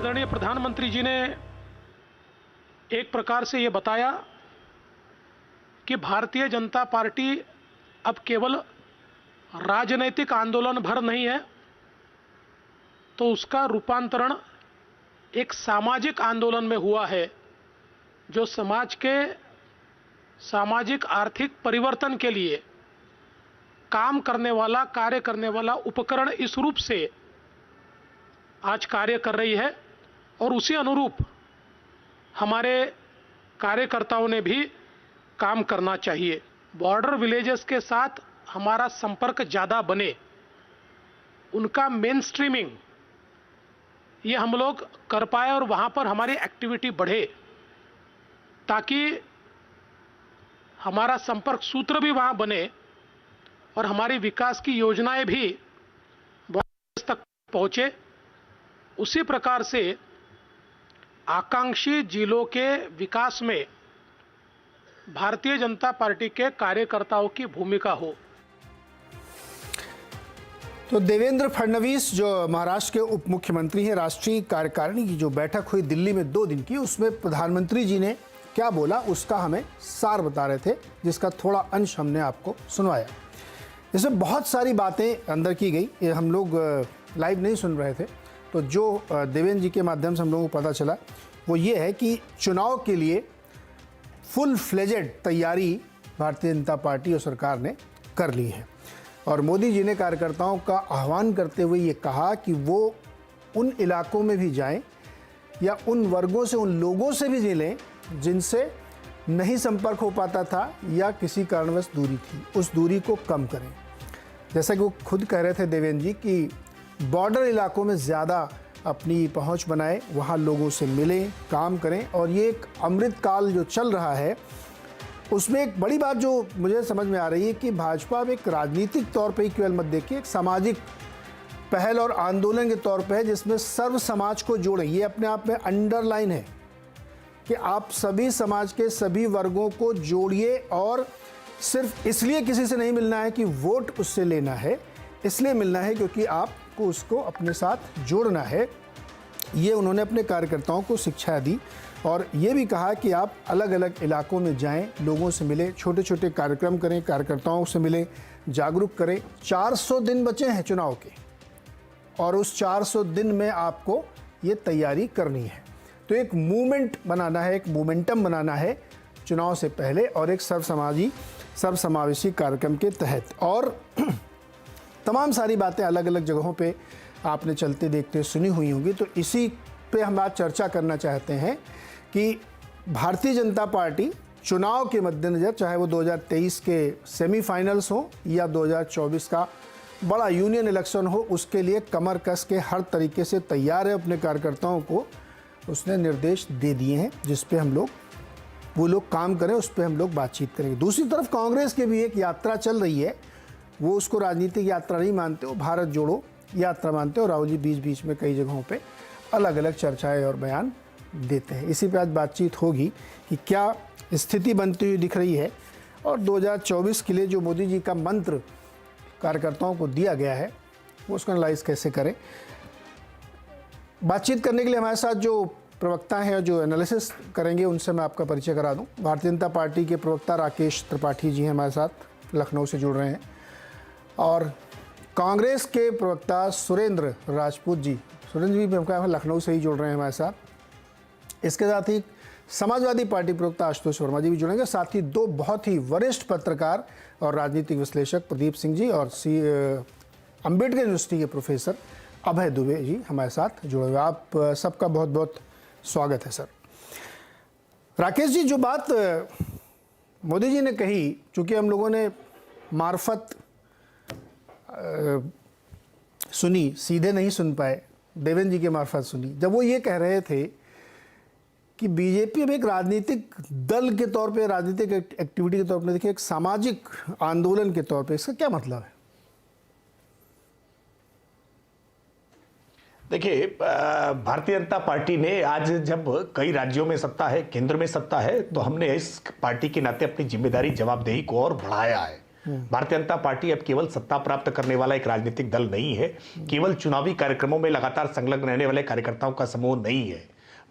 आदरणीय प्रधानमंत्री जी ने एक प्रकार से ये बताया कि भारतीय जनता पार्टी अब केवल राजनीतिक आंदोलन भर नहीं है, तो उसका रूपांतरण एक सामाजिक आंदोलन में हुआ है, जो समाज के सामाजिक आर्थिक परिवर्तन के लिए काम करने वाला, कार्य करने वाला उपकरण इस रूप से आज कार्य कर रही है। और उसी अनुरूप हमारे कार्यकर्ताओं ने भी काम करना चाहिए। बॉर्डर विलेजेस के साथ हमारा संपर्क ज़्यादा बने, उनका मेन स्ट्रीमिंग ये हम लोग कर पाए और वहाँ पर हमारी एक्टिविटी बढ़े, ताकि हमारा संपर्क सूत्र भी वहाँ बने और हमारी विकास की योजनाएं भी बॉर्डर तक पहुँचे। उसी प्रकार से आकांक्षी जिलों के विकास में भारतीय जनता पार्टी के कार्यकर्ताओं की भूमिका हो। तो देवेंद्र फडणवीस जो महाराष्ट्र के उप मुख्यमंत्री हैं, राष्ट्रीय कार्यकारिणी की जो बैठक हुई दिल्ली में 2 दिन की, उसमें प्रधानमंत्री जी ने क्या बोला उसका हमें सार बता रहे थे, जिसका थोड़ा अंश हमने आपको सुनवाया। इसमें बहुत सारी बातें अंदर की गई, ये हम लोग लाइव नहीं सुन रहे थे, तो जो देवेंद्र जी के माध्यम से हम लोगों को पता चला वो ये है कि चुनाव के लिए फुल फ्लेजेड तैयारी भारतीय जनता पार्टी और सरकार ने कर ली है। और मोदी जी ने कार्यकर्ताओं का आह्वान करते हुए ये कहा कि वो उन इलाकों में भी जाएं या उन वर्गों से, उन लोगों से भी मिलें जिनसे नहीं संपर्क हो पाता था या किसी कारणवश दूरी थी, उस दूरी को कम करें। जैसा कि वो खुद कह रहे थे देवेंद्र जी कि बॉर्डर इलाकों में ज़्यादा अपनी पहुंच बनाए, वहाँ लोगों से मिलें, काम करें। और ये एक अमृत काल जो चल रहा है, उसमें एक बड़ी बात जो मुझे समझ में आ रही है कि भाजपा अब एक राजनीतिक तौर पे ही केवल मत देखिए, एक सामाजिक पहल और आंदोलन के तौर पे है, जिसमें सर्व समाज को जोड़े। ये अपने आप में अंडरलाइन है कि आप सभी समाज के सभी वर्गों को जोड़िए, और सिर्फ इसलिए किसी से नहीं मिलना है कि वोट उससे लेना है, इसलिए मिलना है क्योंकि आपको उसको अपने साथ जोड़ना है। ये उन्होंने अपने कार्यकर्ताओं को शिक्षा दी और ये भी कहा कि आप अलग अलग इलाकों में जाएं, लोगों से मिलें, छोटे छोटे कार्यक्रम करें, कार्यकर्ताओं से मिलें, जागरूक करें। 400 दिन बचे हैं चुनाव के और उस 400 दिन में आपको ये तैयारी करनी है। तो एक मूवमेंट बनाना है, एक मोमेंटम बनाना है चुनाव से पहले, और एक सर्वसमावेशी कार्यक्रम के तहत। और तमाम सारी बातें अलग अलग जगहों पे आपने चलते देखते सुनी हुई होंगी। तो इसी पे हम आज चर्चा करना चाहते हैं कि भारतीय जनता पार्टी चुनाव के मद्देनज़र, चाहे वो 2023 के सेमीफाइनल्स हो या 2024 का बड़ा यूनियन इलेक्शन हो, उसके लिए कमर कस के हर तरीके से तैयार है। अपने कार्यकर्ताओं को उसने निर्देश दे दिए हैं, जिस पे हम लोग, वो लोग काम करें, उस पर हम लोग बातचीत करेंगे। दूसरी तरफ कांग्रेस की भी एक यात्रा चल रही है, वो उसको राजनीतिक यात्रा नहीं मानते, वो भारत जोड़ो यात्रा मानते हैं, और राहुल जी बीच बीच में कई जगहों पे अलग अलग चर्चाएं और बयान देते हैं। इसी पे आज बातचीत होगी कि क्या स्थिति बनती हुई दिख रही है, और 2024 के लिए जो मोदी जी का मंत्र कार्यकर्ताओं को दिया गया है वो उसको एनालाइज कैसे करें। बातचीत करने के लिए हमारे साथ जो प्रवक्ता हैं और जो एनालिसिस करेंगे, उनसे मैं आपका परिचय करा दूं। भारतीय जनता पार्टी के प्रवक्ता राकेश त्रिपाठी जी हैं हमारे साथ, लखनऊ से जुड़ रहे हैं, और कांग्रेस के प्रवक्ता सुरेंद्र राजपूत जी, सुरेंद्र जी भी लखनऊ से ही जुड़ रहे हैं हमारे साथ। इसके साथ ही समाजवादी पार्टी प्रवक्ता आशुतोष वर्मा जी भी जुड़ेंगे। साथ ही 2 बहुत ही वरिष्ठ पत्रकार और राजनीतिक विश्लेषक प्रदीप सिंह जी और अम्बेडकर यूनिवर्सिटी के प्रोफेसर अभय दुबे जी हमारे साथ जुड़े हुए। आप सबका बहुत बहुत स्वागत है सर। राकेश जी, जो बात मोदी जी ने कही, चूँकि हम लोगों ने मार्फत सुनी, सीधे नहीं सुन पाए, देवेंद्र जी के मार्फत सुनी, जब वो ये कह रहे थे कि बीजेपी अब एक राजनीतिक दल के तौर पे, राजनीतिक एक्टिविटी के तौर पे देखिए, एक सामाजिक आंदोलन के तौर पे, इसका क्या मतलब है? देखिए, भारतीय जनता पार्टी ने आज जब कई राज्यों में सत्ता है, केंद्र में सत्ता है, तो हमने इस पार्टी के नाते अपनी जिम्मेदारी, जवाबदेही को और बढ़ाया है। भारतीय जनता पार्टी अब केवल सत्ता प्राप्त करने वाला एक राजनीतिक दल नहीं है, केवल चुनावी कार्यक्रमों में लगातार संलग्न रहने वाले कार्यकर्ताओं का समूह नहीं है,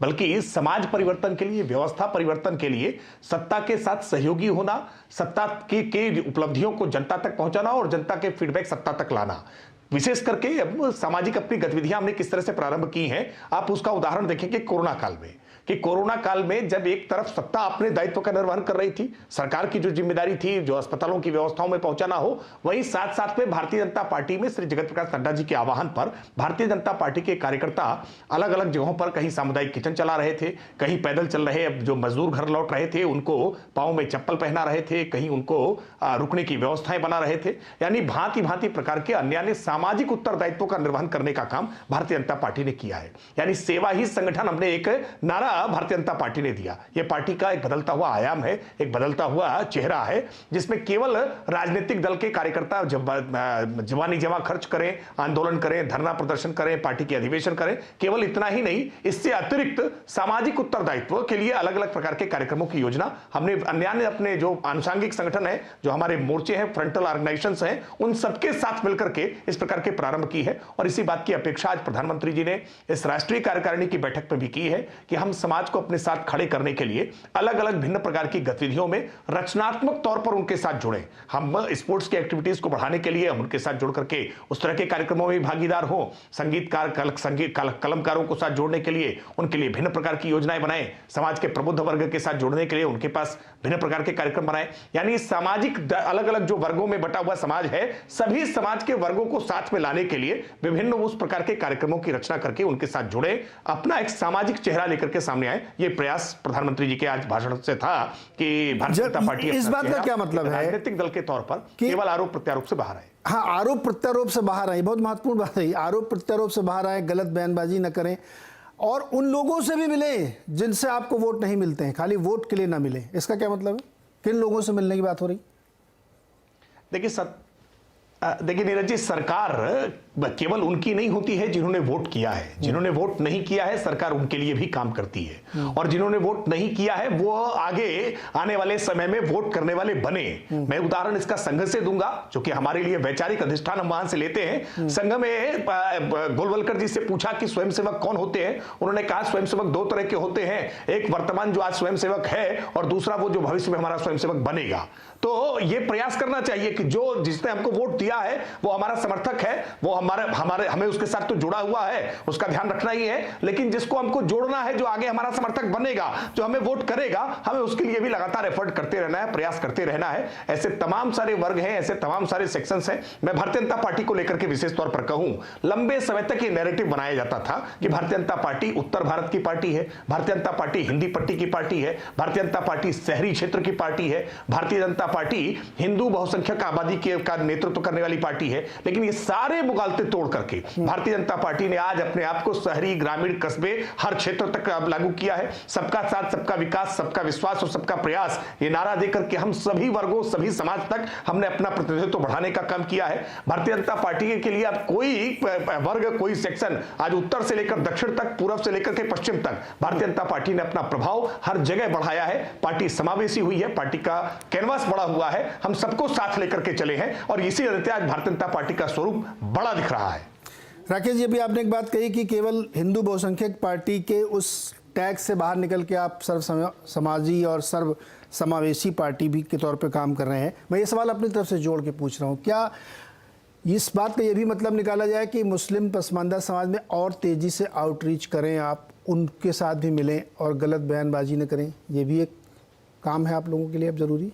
बल्कि इस समाज परिवर्तन के लिए, व्यवस्था परिवर्तन के लिए सत्ता के साथ सहयोगी होना, सत्ता के उपलब्धियों को जनता तक पहुंचाना और जनता के फीडबैक सत्ता तक लाना। विशेष करके अब सामाजिक अपनी गतिविधियां हमने किस तरह से प्रारंभ की हैं, आप उसका उदाहरण देखेंगे कोरोना काल में, कि कोरोना काल में जब एक तरफ सत्ता अपने दायित्व का निर्वहन कर रही थी, सरकार की जो जिम्मेदारी थी जो अस्पतालों की व्यवस्थाओं में पहुंचाना हो, वहीं साथ साथ में भारतीय जनता पार्टी में श्री जगत प्रकाश नड्डा जी के आह्वान पर भारतीय जनता पार्टी के कार्यकर्ता अलग अलग जगहों पर कहीं सामुदायिक किचन चला रहे थे, कहीं पैदल चल रहे जो मजदूर घर लौट रहे थे उनको पांव में चप्पल पहना रहे थे, कहीं उनको रुकने की व्यवस्थाएं बना रहे थे, यानी भांति भांति प्रकार के अन्य सामाजिक उत्तरदायित्वों का निर्वहन करने का काम भारतीय जनता पार्टी ने किया है। यानी सेवा ही संगठन, हमने एक नारा भारतीय जनता पार्टी ने दिया। यह पार्टी का एक बदलता हुआ आयाम है, एक बदलता हुआ चेहरा है, जिसमें केवल राजनीतिक दल के कार्यकर्ता जवानी जमा खर्च करें, आंदोलन करें, धरना प्रदर्शन करें, पार्टी के अधिवेशन करें, केवल इतना ही नहीं, इससे अतिरिक्त सामाजिक उत्तरदायित्व के लिए अलग अलग प्रकार के कार्यक्रमों की योजना हमने अन्य अपने जो आनुषंगिक संगठन है, जो हमारे मोर्चे हैं, फ्रंटल ऑर्गेनाइजेशंस हैं, उन सबके साथ मिलकर के इस प्रकार के प्रारंभ की है। और इसी बात की अपेक्षा आज प्रधानमंत्री जी ने इस राष्ट्रीय कार्यकारिणी की बैठक में भी की है कि हम समाज को अपने साथ खड़े करने के लिए अलग अलग भिन्न प्रकार की गतिविधियों में रचनात्मक तौर पर उनके साथ जुड़े। हम स्पोर्ट्स की एक्टिविटीज को बढ़ाने के लिए हम उनके साथ जुड़ करके उस तरह के कार्यक्रमों में भागीदार हो, कलमकारों को साथ जोड़ने के लिए उनके लिए भिन्न प्रकार की योजनाएं बनाएं, समाज के प्रबुद्ध वर्ग के साथ जोड़ने के लिए उनके पास भिन्न प्रकार के कार्यक्रम बनाएं। यानी सामाजिक अलग अलग जो वर्गों में बटा हुआ समाज है, सभी समाज के वर्गों को साथ में लाने के लिए विभिन्न उस प्रकार के कार्यक्रमों की रचना करके उनके साथ जुड़े, अपना एक सामाजिक चेहरा लेकर के सामने आए। ये प्रयास प्रधानमंत्री जी के आज भाषण से था कि भारतीय जनता पार्टी इस बात का क्या मतलब है राजनीतिक दल के तौर पर केवल आरोप प्रत्यारोप से बाहर आए। हाँ, आरोप प्रत्यारोप से बाहर आए, बहुत महत्वपूर्ण बात है। आरोप प्रत्यारोप से बाहर आए, गलत बयानबाजी न करें और उन लोगों से भी मिले जिनसे आपको वोट नहीं मिलते हैं, खाली वोट के लिए ना मिले। इसका क्या मतलब है? किन लोगों से मिलने की बात हो रही? देखिए नीरज जी, सरकार केवल उनकी नहीं होती है जिन्होंने वोट किया है। जिन्होंने वोट नहीं किया है, सरकार उनके लिए भी काम करती है, और जिन्होंने वोट नहीं किया है वो आगे आने वाले समय में वोट करने वाले बने। मैं उदाहरण इसका संघ से दूंगा, जो कि हमारे लिए वैचारिक अधिष्ठान हम वहां से लेते हैं। संघ में गोलवलकर जी से पूछा कि स्वयंसेवक कौन होते हैं, उन्होंने कहा स्वयंसेवक दो तरह के होते हैं, एक वर्तमान जो आज स्वयंसेवक है और दूसरा वो जो भविष्य में हमारा स्वयंसेवक बनेगा। तो ये प्रयास करना चाहिए कि जो जिसने हमको वोट दिया है वो हमारा समर्थक है, वो हमें उसके साथ तो जुड़ा हुआ है, उसका ध्यान रखना ही है। लेकिन जिसको हमको जोड़ना है, जो आगे हमारा समर्थक बनेगा, जो हमें वोट करेगा, हमें उसके लिए भी लगातार एफर्ट करते रहना है, प्रयास करते रहना है। ऐसे तमाम सारे वर्ग हैं, ऐसे तमाम सारे सेक्शंस हैं। मैं भारतीय जनता पार्टी को लेकर के विशेष तौर पर कहूं, लंबे समय तक ये नैरेटिव बनाया जाता था कि भारतीय जनता पार्टी उत्तर भारत की पार्टी है, भारतीय जनता पार्टी हिंदी पट्टी की पार्टी है, भारतीय जनता पार्टी शहरी क्षेत्र की पार्टी है, भारतीय जनता पार्टी हिंदू बहुसंख्यक आबादी का नेतृत्व करने वाली पार्टी है। लेकिन ये सारे मुगालते तोड़ करके भारतीय जनता पार्टी ने आज अपने आप को शहरी, ग्रामीण, कस्बे, हर क्षेत्र तक लागू किया है। सबका साथ, सबका विकास, सबका विश्वास और सबका प्रयास, ये नारा देकर के हम सभी वर्गों, सभी समाज तक हमने अपना प्रतिनिधित्व बढ़ाने का काम किया है। भारतीय जनता पार्टी के लिए अब कोई वर्ग, कोई सेक्शन, आज उत्तर से लेकर दक्षिण तक, पूर्व से लेकर के पश्चिम तक भारतीय जनता पार्टी ने अपना प्रभाव हर जगह बढ़ाया है। पार्टी समावेशी हुई है, पार्टी का कैनवास बड़ा हुआ है, हम सबको साथ लेकर के चले हैं, और इसी वजह से आज भारतीय जनता पार्टी का स्वरूप बड़ा दिख रहा है। राकेश जी, अभी आपने एक बात कही कि केवल हिंदू बहुसंख्यक पार्टी के उस टैग से बाहर निकल के आप सर्व समाजी और सर्व समावेशी पार्टी भी के तौर पे काम कर रहे हैं। मैं ये सवाल अपनी तरफ से जोड़ के पूछ रहा हूँ, क्या इस बात का ये भी मतलब निकाला जाए कि मुस्लिम पसमानदा समाज में और तेज़ी से आउटरीच करें, आप उनके साथ भी मिलें और गलत बयानबाजी न करें? ये भी एक काम है आप लोगों के लिए अब ज़रूरी?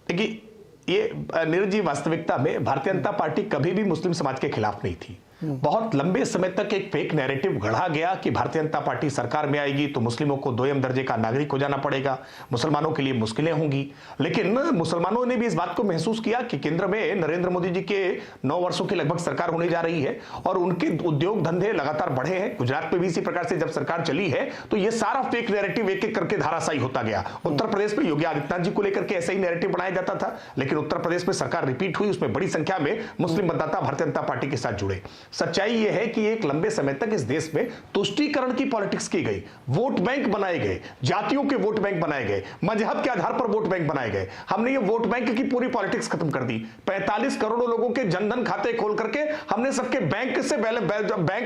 देखिए, ये नीरज जी, वास्तविकता में भारतीय जनता पार्टी कभी भी मुस्लिम समाज के खिलाफ नहीं थी। बहुत लंबे समय तक एक फेक नैरेटिव गढ़ा गया कि भारतीय जनता पार्टी सरकार में आएगी तो मुस्लिमों को दोयम दर्जे का नागरिक हो जाना पड़ेगा, मुसलमानों के लिए मुश्किलें होंगी। लेकिन मुसलमानों ने भी इस बात को महसूस किया कि केंद्र में नरेंद्र मोदी जी के 9 वर्षों की लगभग सरकार होने जा रही है और उनके उद्योग धंधे लगातार बढ़े हैं। गुजरात में भी इसी प्रकार से जब सरकार चली है तो ये सारा फेक नैरेटिव एक एक करके धाराशायी होता गया। उत्तर प्रदेश में योगी आदित्यनाथ जी को लेकर के ऐसा ही नैरेटिव बनाया जाता था, लेकिन उत्तर प्रदेश में सरकार रिपीट हुई, उसमें बड़ी संख्या में मुस्लिम मतदाता भारतीय जनता पार्टी के साथ जुड़े। सच्चाई यह है कि एक लंबे समय तक इस देश में तुष्टीकरण की पॉलिटिक्स की गई, वोट बैंक बनाए गए, जातियों के वोट बैंक बनाए गए, मजहब के आधार पर वोट बैंक बनाए गए। हमने ये वोट बैंक की पूरी पॉलिटिक्स खत्म कर दी। 45 करोड़ लोगों के जनधन खाते खोल करके हमने सबके बैंक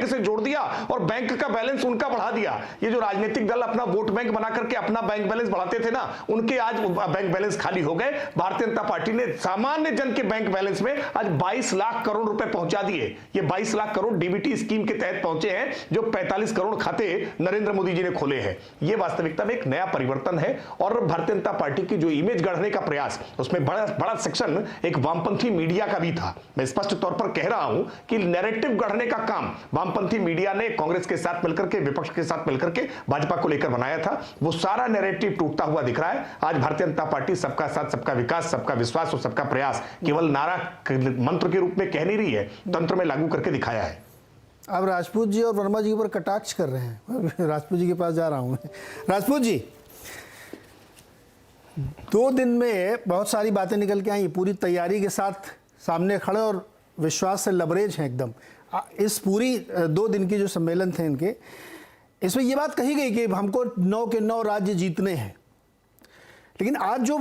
से जोड़ दिया और बैंक का बैलेंस उनका बढ़ा दिया। ये जो राजनीतिक दल अपना वोट बैंक बना करके अपना बैंक बैलेंस बढ़ाते थे ना, उनके आज बैंक बैलेंस खाली हो गए। भारतीय जनता पार्टी ने सामान्य जन के बैंक बैलेंस में आज 22 लाख करोड़ रुपए पहुंचा दिए। ये 22 लाख करोड़ डीबीटी स्कीम के तहत पहुंचे हैं, जो 45 करोड़ खाते नरेंद्र मोदी जी ने खोले हैं। ये वास्तविकता में एक नया परिवर्तन है और भारतीय जनता पार्टी की जो इमेज गढ़ने का प्रयास, उसमें बड़ा सेक्शन एक वामपंथी मीडिया का भी था। मैं स्पष्ट तौर पर कह रहा हूं कि नैरेटिव गढ़ने का काम वामपंथी मीडिया ने कांग्रेस के साथ मिलकर के, विपक्ष के साथ मिलकर के भाजपा को लेकर बनाया था। वो सारा नैरेटिव टूटता हुआ दिख रहा है। आज भारतीय जनता पार्टी सबका साथ, सबका विकास, सबका विश्वास और सबका प्रयास केवल नारा मंत्र के रूप में कह नहीं रही है, तंत्र में लागू करके दिखाया है। अब राजपूत जी और वर्मा जी के ऊपर कटाक्ष कर रहे हैं। राजपूत जी के पास जा रहा हूं मैं। राजपूत जी, 2 दिन में बहुत सारी बातें निकल के आई, पूरी तैयारी के साथ सामने खड़े और विश्वास से लबरेज हैं एकदम। इस पूरी 2 दिन की जो सम्मेलन थे इनके, इसमें ये बात कही गई कि हमको 9 के 9 राज्य जीतने हैं। लेकिन आज जो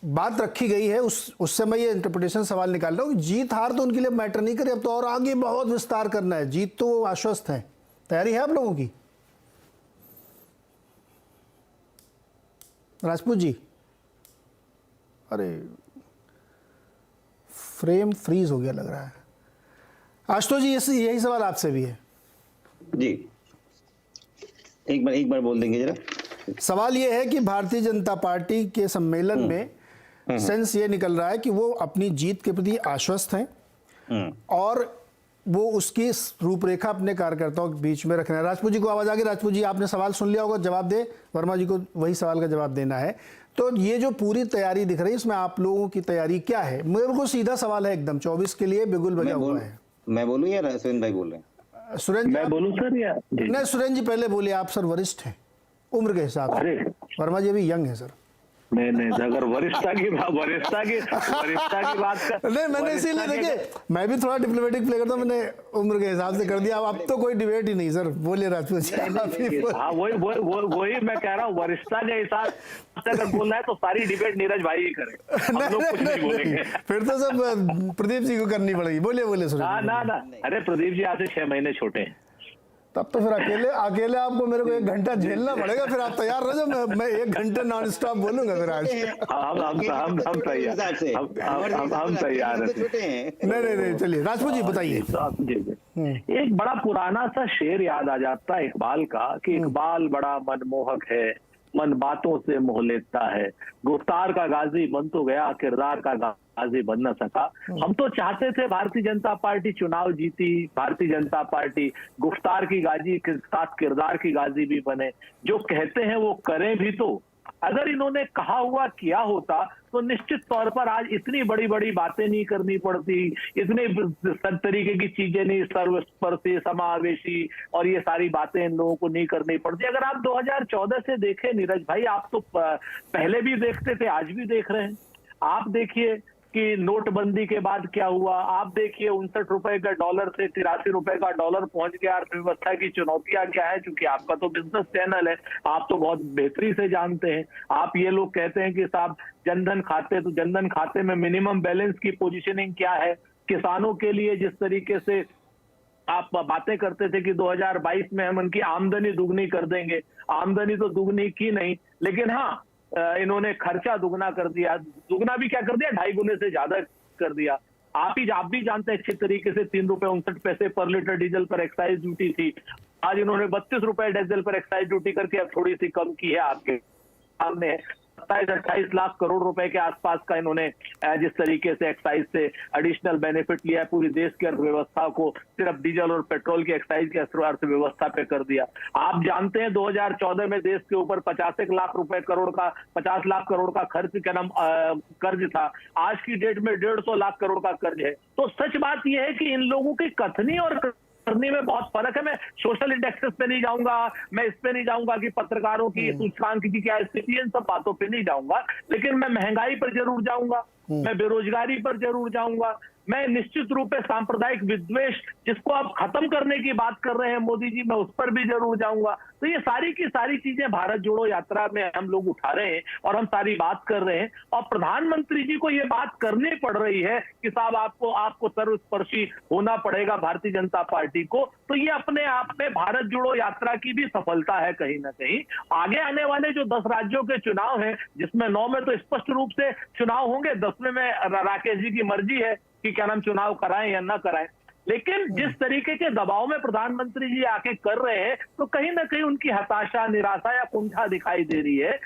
बात रखी गई है उससे मैं ये इंटरप्रिटेशन सवाल निकाल रहा हूँ, जीत हार तो उनके लिए मैटर नहीं करे, अब तो और आगे बहुत विस्तार करना है। जीत तो वो आश्वस्त है। तैयारी है आप लोगों की? राजपूत जी, अरे फ्रेम फ्रीज हो गया लग रहा है। आशुतोष जी, यही सवाल आपसे भी है जी। एक बार बोल देंगे जरा। सवाल ये है कि भारतीय जनता पार्टी के सम्मेलन में सेंस ये निकल रहा है कि वो अपनी जीत के प्रति आश्वस्त हैं और वो उसकी रूपरेखा अपने कार्यकर्ताओं के बीच में रखना है। राजपूत जी को आवाज आ गई। राजपूत जी, आपने सवाल सुन लिया होगा, जवाब दे। वर्मा जी को वही सवाल का जवाब देना है। तो ये जो पूरी तैयारी दिख रही है, इसमें आप लोगों की तैयारी क्या है? मेरे को सीधा सवाल है एकदम, 24 के लिए बिगुल बजा हुआ है। मैं बोलूं या सुरेंद्र भाई बोल रहे हैं? सुरेंद्र, मैं बोलूं सर या? नहीं, सुरेंद्र जी पहले बोलिए। आप सर वरिष्ठ हैं उम्र के हिसाब से। वर्मा जी भी यंग है सर। नहीं, अगर वरिष्ठता की बात कर, नहीं, मैंने इसीलिए, देखिए मैं भी थोड़ा डिप्लोमेटिक प्ले करता हूँ, मैंने उम्र के हिसाब से कर दिया। अब तो कोई डिबेट ही नहीं सर। बोलिए राजपूत जी। हाँ, वही मैं कह रहा हूँ, वरिष्ठता के हिसाब से अगर बोलना है तो सारी डिबेट नीरज भाई ही करे, हम लोग कुछ नहीं बोलेंगे। फिर तो सब प्रदीप जी को करनी पड़ेगी। बोलिए सुरेंद्र। ना, अरे प्रदीप जी आज से 6 महीने छोटे हैं। तब तो फिर अकेले आपको मेरे को 1 घंटा झेलना पड़ेगा। फिर आप तैयार रह जाओ, मैं 1 घंटे नॉन स्टॉप बोलूंगा फिर आज। हम तैयार हैं। नहीं, चलिए राजपूत जी बताइए। एक बड़ा पुराना सा शेर याद आ जाता है इकबाल का, कि इकबाल बड़ा मनमोहक है, मन बातों से मोह लेता है, गुफ्तार का गाजी बन तो गया, किरदार का गाजी बन न सका। हम तो चाहते थे भारतीय जनता पार्टी चुनाव जीती, भारतीय जनता पार्टी गुफ्तार की गाजी के साथ किरदार की गाजी भी बने, जो कहते हैं वो करें भी। तो अगर इन्होंने कहा हुआ किया होता तो निश्चित तौर पर आज इतनी बड़ी बड़ी बातें नहीं करनी पड़ती, इतने तरीके की चीजें नहीं, सर्वस्पर्शी, समावेशी और ये सारी बातें इन लोगों को नहीं करनी पड़ती। अगर आप 2014 से देखें नीरज भाई, आप तो पहले भी देखते थे, आज भी देख रहे हैं। आप देखिए कि नोटबंदी के बाद क्या हुआ। आप देखिए 59 रुपए का डॉलर से 83 रुपए का डॉलर पहुंच गया। अर्थव्यवस्था की चुनौतियां क्या है, क्योंकि आपका तो बिजनेस चैनल है, आप तो बहुत बेहतरी से जानते हैं। आप ये लोग कहते हैं कि साहब जनधन खाते, तो जनधन खाते में मिनिमम बैलेंस की पोजीशनिंग क्या है। किसानों के लिए जिस तरीके से आप बातें करते थे कि 2022 में हम उनकी आमदनी दुगनी कर देंगे, आमदनी तो दुगनी की नहीं, लेकिन हाँ इन्होंने खर्चा दुगना कर दिया। दुगना भी क्या कर दिया, 2.5 गुने से ज्यादा कर दिया। आप भी जानते हैं अच्छे तरीके से 3 रुपए 59 पैसे पर लीटर डीजल पर एक्साइज ड्यूटी थी, आज इन्होंने 32 रुपए डीजल पर एक्साइज ड्यूटी करके अब थोड़ी सी कम की है। आपके सामने 27-28 लाख करोड़ रुपए के आसपास का इन्होंने जिस तरीके से एक्साइज से एडिशनल बेनिफिट लिया है, पूरी देश की अर्थव्यवस्था को सिर्फ डीजल और पेट्रोल की एक्साइज की अर्थव्यवस्था पे कर दिया। आप जानते हैं 2014 में देश के ऊपर 50 लाख करोड़ का खर्च क्या नाम कर्ज था। आज की डेट में 150 लाख करोड़ का कर्ज है। तो सच बात यह है कि इन लोगों की कथनी और करने में बहुत फर्क है। मैं सोशल इंडेक्सेस पे नहीं जाऊंगा, मैं इस पे नहीं जाऊंगा कि पत्रकारों की सूचकांक की क्या स्थिति है, इन सब बातों पे नहीं जाऊंगा, लेकिन मैं महंगाई पर जरूर जाऊंगा, मैं बेरोजगारी पर जरूर जाऊंगा, मैं निश्चित रूप से सांप्रदायिक विद्वेष जिसको आप खत्म करने की बात कर रहे हैं मोदी जी, मैं उस पर भी जरूर जाऊंगा। तो ये सारी की सारी चीजें भारत जोड़ो यात्रा में हम लोग उठा रहे हैं और हम सारी बात कर रहे हैं, और प्रधानमंत्री जी को ये बात करनी पड़ रही है कि साहब आपको सर्वस्पर्शी होना पड़ेगा भारतीय जनता पार्टी को। तो ये अपने आप में भारत जोड़ो यात्रा की भी सफलता है कहीं ना कहीं। आगे आने वाले जो 10 राज्यों के चुनाव हैं, जिसमें 9 में तो स्पष्ट रूप से चुनाव होंगे, 10वें में राकेश जी की मर्जी है कि क्या नाम चुनाव कराएं या ना कराएं। लेकिन जिस तरीके के दबाव में प्रधानमंत्री जी आके कर रहे हैं, तो कहीं ना कहीं उनकी हताशा, निराशा या कुंठा दिखाई दे रही है।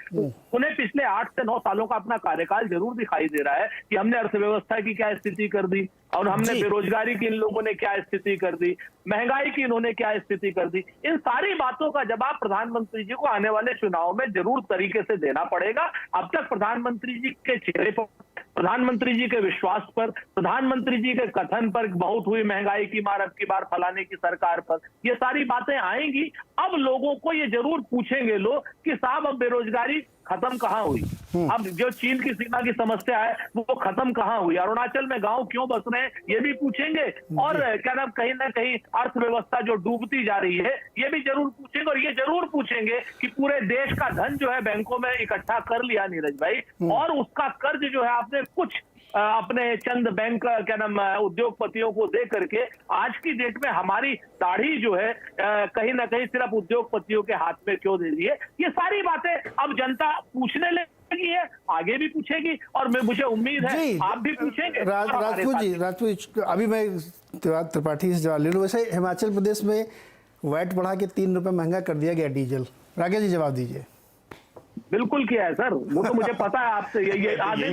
उन्हें पिछले 8 से 9 सालों का अपना कार्यकाल जरूर दिखाई दे रहा है कि हमने अर्थव्यवस्था की क्या स्थिति कर दी, और हमने बेरोजगारी की इन लोगों ने क्या स्थिति कर दी, महंगाई की इन्होंने क्या स्थिति कर दी। इन सारी बातों का जवाब प्रधानमंत्री जी को आने वाले चुनाव में जरूर तरीके से देना पड़ेगा। अब तक प्रधानमंत्री जी के चेहरे पर, प्रधानमंत्री जी के विश्वास पर, प्रधानमंत्री जी के कथन पर बहुत हुई महंगाई की मार अब की बार फलाने की सरकार पर, ये सारी बातें आएंगी। अब लोगों को ये जरूर पूछेंगे लोग कि साहब अब बेरोजगारी खत्म कहां हुई, अब जो चीन की सीमा की समस्या है वो खत्म कहां हुई, अरुणाचल में गांव क्यों बस रहे हैं ये भी पूछेंगे, और क्या नाम कहीं ना कहीं अर्थव्यवस्था जो डूबती जा रही है ये भी जरूर पूछेंगे। और ये जरूर पूछेंगे कि पूरे देश का धन जो है बैंकों में इकट्ठा कर लिया नीरज भाई, और उसका कर्ज जो है आपने कुछ अपने चंद बैंक क्या नाम उद्योगपतियों को दे करके आज की डेट में हमारी दाढ़ी जो है कहीं ना कहीं सिर्फ उद्योगपतियों के हाथ में क्यों दे दी है। ये सारी बातें अब जनता पूछने लगी है, आगे भी पूछेगी, और मुझे उम्मीद है आप भी पूछेंगे। राजपूत जी, अभी मैं त्रिपाठी से जवाब ले लूँ। वैसे हिमाचल प्रदेश में वैट बढ़ा के 3 रुपए महंगा कर दिया गया डीजल। राकेश जी जवाब दीजिए। बिल्कुल किया है सर, वो तो मुझे पता है आपसे ये आगे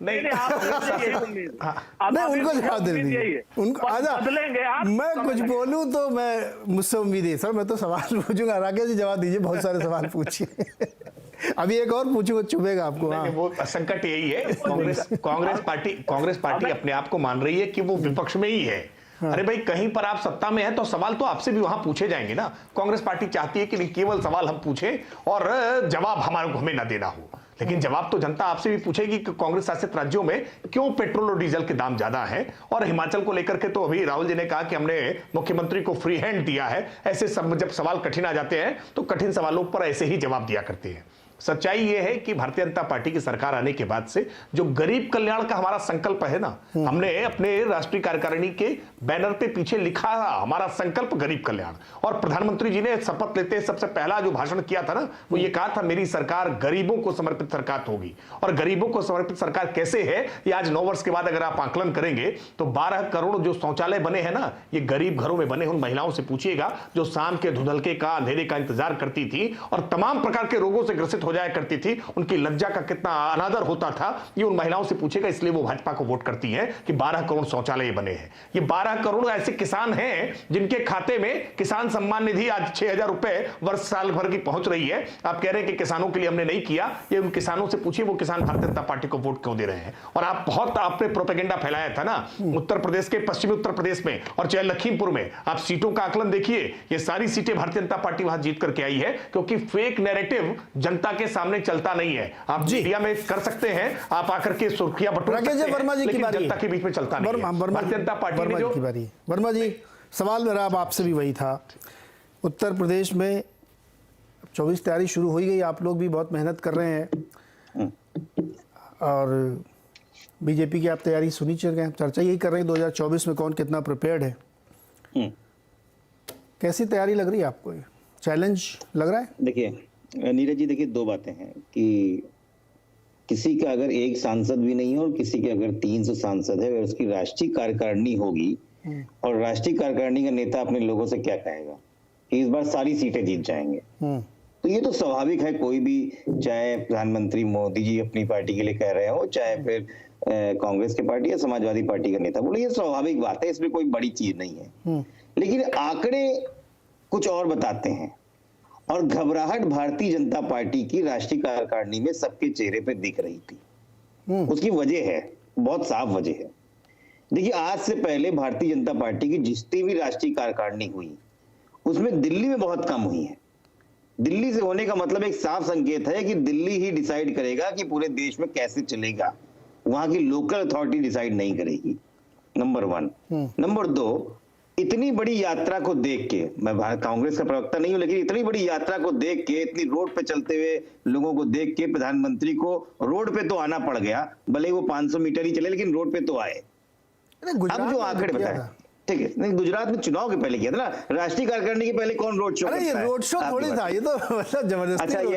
नहीं उनको जवाब दे दीजिए, उनको बदलेंगे आप। मैं कुछ बोलूं तो मैं मुझसे उम्मीद है सर, मैं तो सवाल पूछूंगा। राकेश जी जवाब दीजिए, बहुत सारे सवाल पूछिए। अभी एक और पूछूंगा, चुभेगा आपको। हाँ। वो संकट यही है, कांग्रेस पार्टी अपने आप को मान रही है कि वो विपक्ष में ही है। अरे भाई, कहीं पर आप सत्ता में है तो सवाल तो आपसे भी वहां पूछे जाएंगे ना। कांग्रेस पार्टी चाहती है कि केवल सवाल हम पूछें और जवाब हमें ना देना हो, लेकिन जवाब तो जनता आपसे भी पूछेगी कि कांग्रेस शासित राज्यों में क्यों पेट्रोल और डीजल के दाम ज्यादा हैं। और हिमाचल को लेकर के तो अभी राहुल जी ने कहा कि हमने मुख्यमंत्री को फ्री हैंड दिया है। ऐसे सब जब सवाल कठिन आ जाते हैं तो कठिन सवालों पर ऐसे ही जवाब दिया करते हैं। सच्चाई यह है कि भारतीय जनता पार्टी की सरकार आने के बाद से जो गरीब कल्याण का हमारा संकल्प है ना, हमने अपने राष्ट्रीय कार्यकारिणी के बैनर पे पीछे लिखा हमारा संकल्प गरीब कल्याण। और प्रधानमंत्री जी ने शपथ लेते सबसे पहला जो भाषण किया था ना, वो ये कहा था मेरी सरकार गरीबों को समर्पित सरकार होगी। और गरीबों को समर्पित सरकार कैसे है, ये आज 9 वर्ष के बाद अगर आप आकलन करेंगे तो 12 करोड़ जो शौचालय बने हैं ना, ये गरीब घरों में बने। उन महिलाओं से पूछिएगा जो शाम के धुंधलके का, अंधेरे का इंतजार करती थी और तमाम प्रकार के रोगों से ग्रसित हो जाया करती थी, उनकी लज्जा का कितना अनादर होता था, ये उन महिलाओं से पूछेगा। इसलिए वो भाजपा को वोट करती हैं कि 12 करोड़ शौचालय बने हैं। ये 12 करोड़ ऐसे किसान हैं जिनके खाते में किसान सम्मान निधि आज 6,000 रुपए वर्ष साल भर की पहुंच रही है। आप कह रहे हैं कि किसानों के लिए हमने नहीं किया, ये उन किसानों से पूछिए वो किसान भारतीय जनता पार्टी को वोट क्यों दे रहे हैं। और आप बहुत आपने प्रोपेगेंडा फैलाया था ना उत्तर प्रदेश के, पश्चिमी उत्तर प्रदेश में और चाहे लखीमपुर में, आप सीटों का आकलन देखिए, ये सारी सीटें भारतीय जनता पार्टी वहां जीत करके आई है, क्योंकि फेक नैरेटिव जनता के सामने चलता नहीं है। आप मीडिया में कर सकते हैं, आप आकर के सुर्खियां बटोर सकते हैं, वर्मा जी की बारी, जनता के बीच में चलता नहीं है। भारतीय जनता पार्टी ने जो वर्मा जी, सवाल मेरा अब आपसे भी वही था। उत्तर प्रदेश में 24 तैयारी शुरू हो गई, आप लोग भी बहुत मेहनत कर रहे हैं और बीजेपी की आप तैयारी सुनी चल रहे हैं, चर्चा यही कर रहे हैं 2024 में कौन कितना प्रिपेयर्ड है। कैसी तैयारी लग रही है आपको, चैलेंज लग रहा है? देखिए नीरज जी, देखिए 2 बातें हैं कि किसी का अगर एक सांसद भी नहीं है और किसी के अगर 300 सांसद है, अगर उसकी राष्ट्रीय कार्यकारिणी होगी और राष्ट्रीय कार्यकारिणी का नेता अपने लोगों से क्या कहेगा कि इस बार सारी सीटें जीत जाएंगे, तो ये तो स्वाभाविक है। कोई भी, चाहे प्रधानमंत्री मोदी जी अपनी पार्टी के लिए कह रहे हो, चाहे फिर कांग्रेस की पार्टी या समाजवादी पार्टी का नेता बोले, ये स्वाभाविक बात है, इसमें कोई बड़ी चीज नहीं है। लेकिन आंकड़े कुछ और बताते हैं, और घबराहट भारतीय जनता पार्टी की राष्ट्रीय कार्यकारिणी में सबके चेहरे पे दिख रही थी। उसकी वजह है, बहुत साफ वजह है। देखिए, आज से पहले भारतीय जनता पार्टी की जितनी भी राष्ट्रीय कार्यकारिणी हुई उसमें दिल्ली में बहुत कम हुई है। दिल्ली से होने का मतलब एक साफ संकेत है कि दिल्ली ही डिसाइड करेगा कि पूरे देश में कैसे चलेगा। वहां की लोकल अथॉरिटी डिसाइड नहीं करेगी, नंबर 1। नंबर 2, इतनी बड़ी यात्रा को देख के, मैं कांग्रेस का प्रवक्ता नहीं हूं, लेकिन इतनी बड़ी यात्रा को देख के, इतनी रोड पे चलते हुए लोगों को देख के प्रधानमंत्री को रोड पे तो आना पड़ गया, भले ही वो 500 मीटर ही चले लेकिन रोड पे तो आए। अब जो आंकड़े बताए, ठीक है, नहीं गुजरात में चुनाव के पहले किया था ना, राष्ट्रीय कार्यकारिणी के पहले कौन रोड शो करता है? अरे ये रोड शो थोड़ी था, ये तो मतलब जबरदस्ती। अच्छा, ये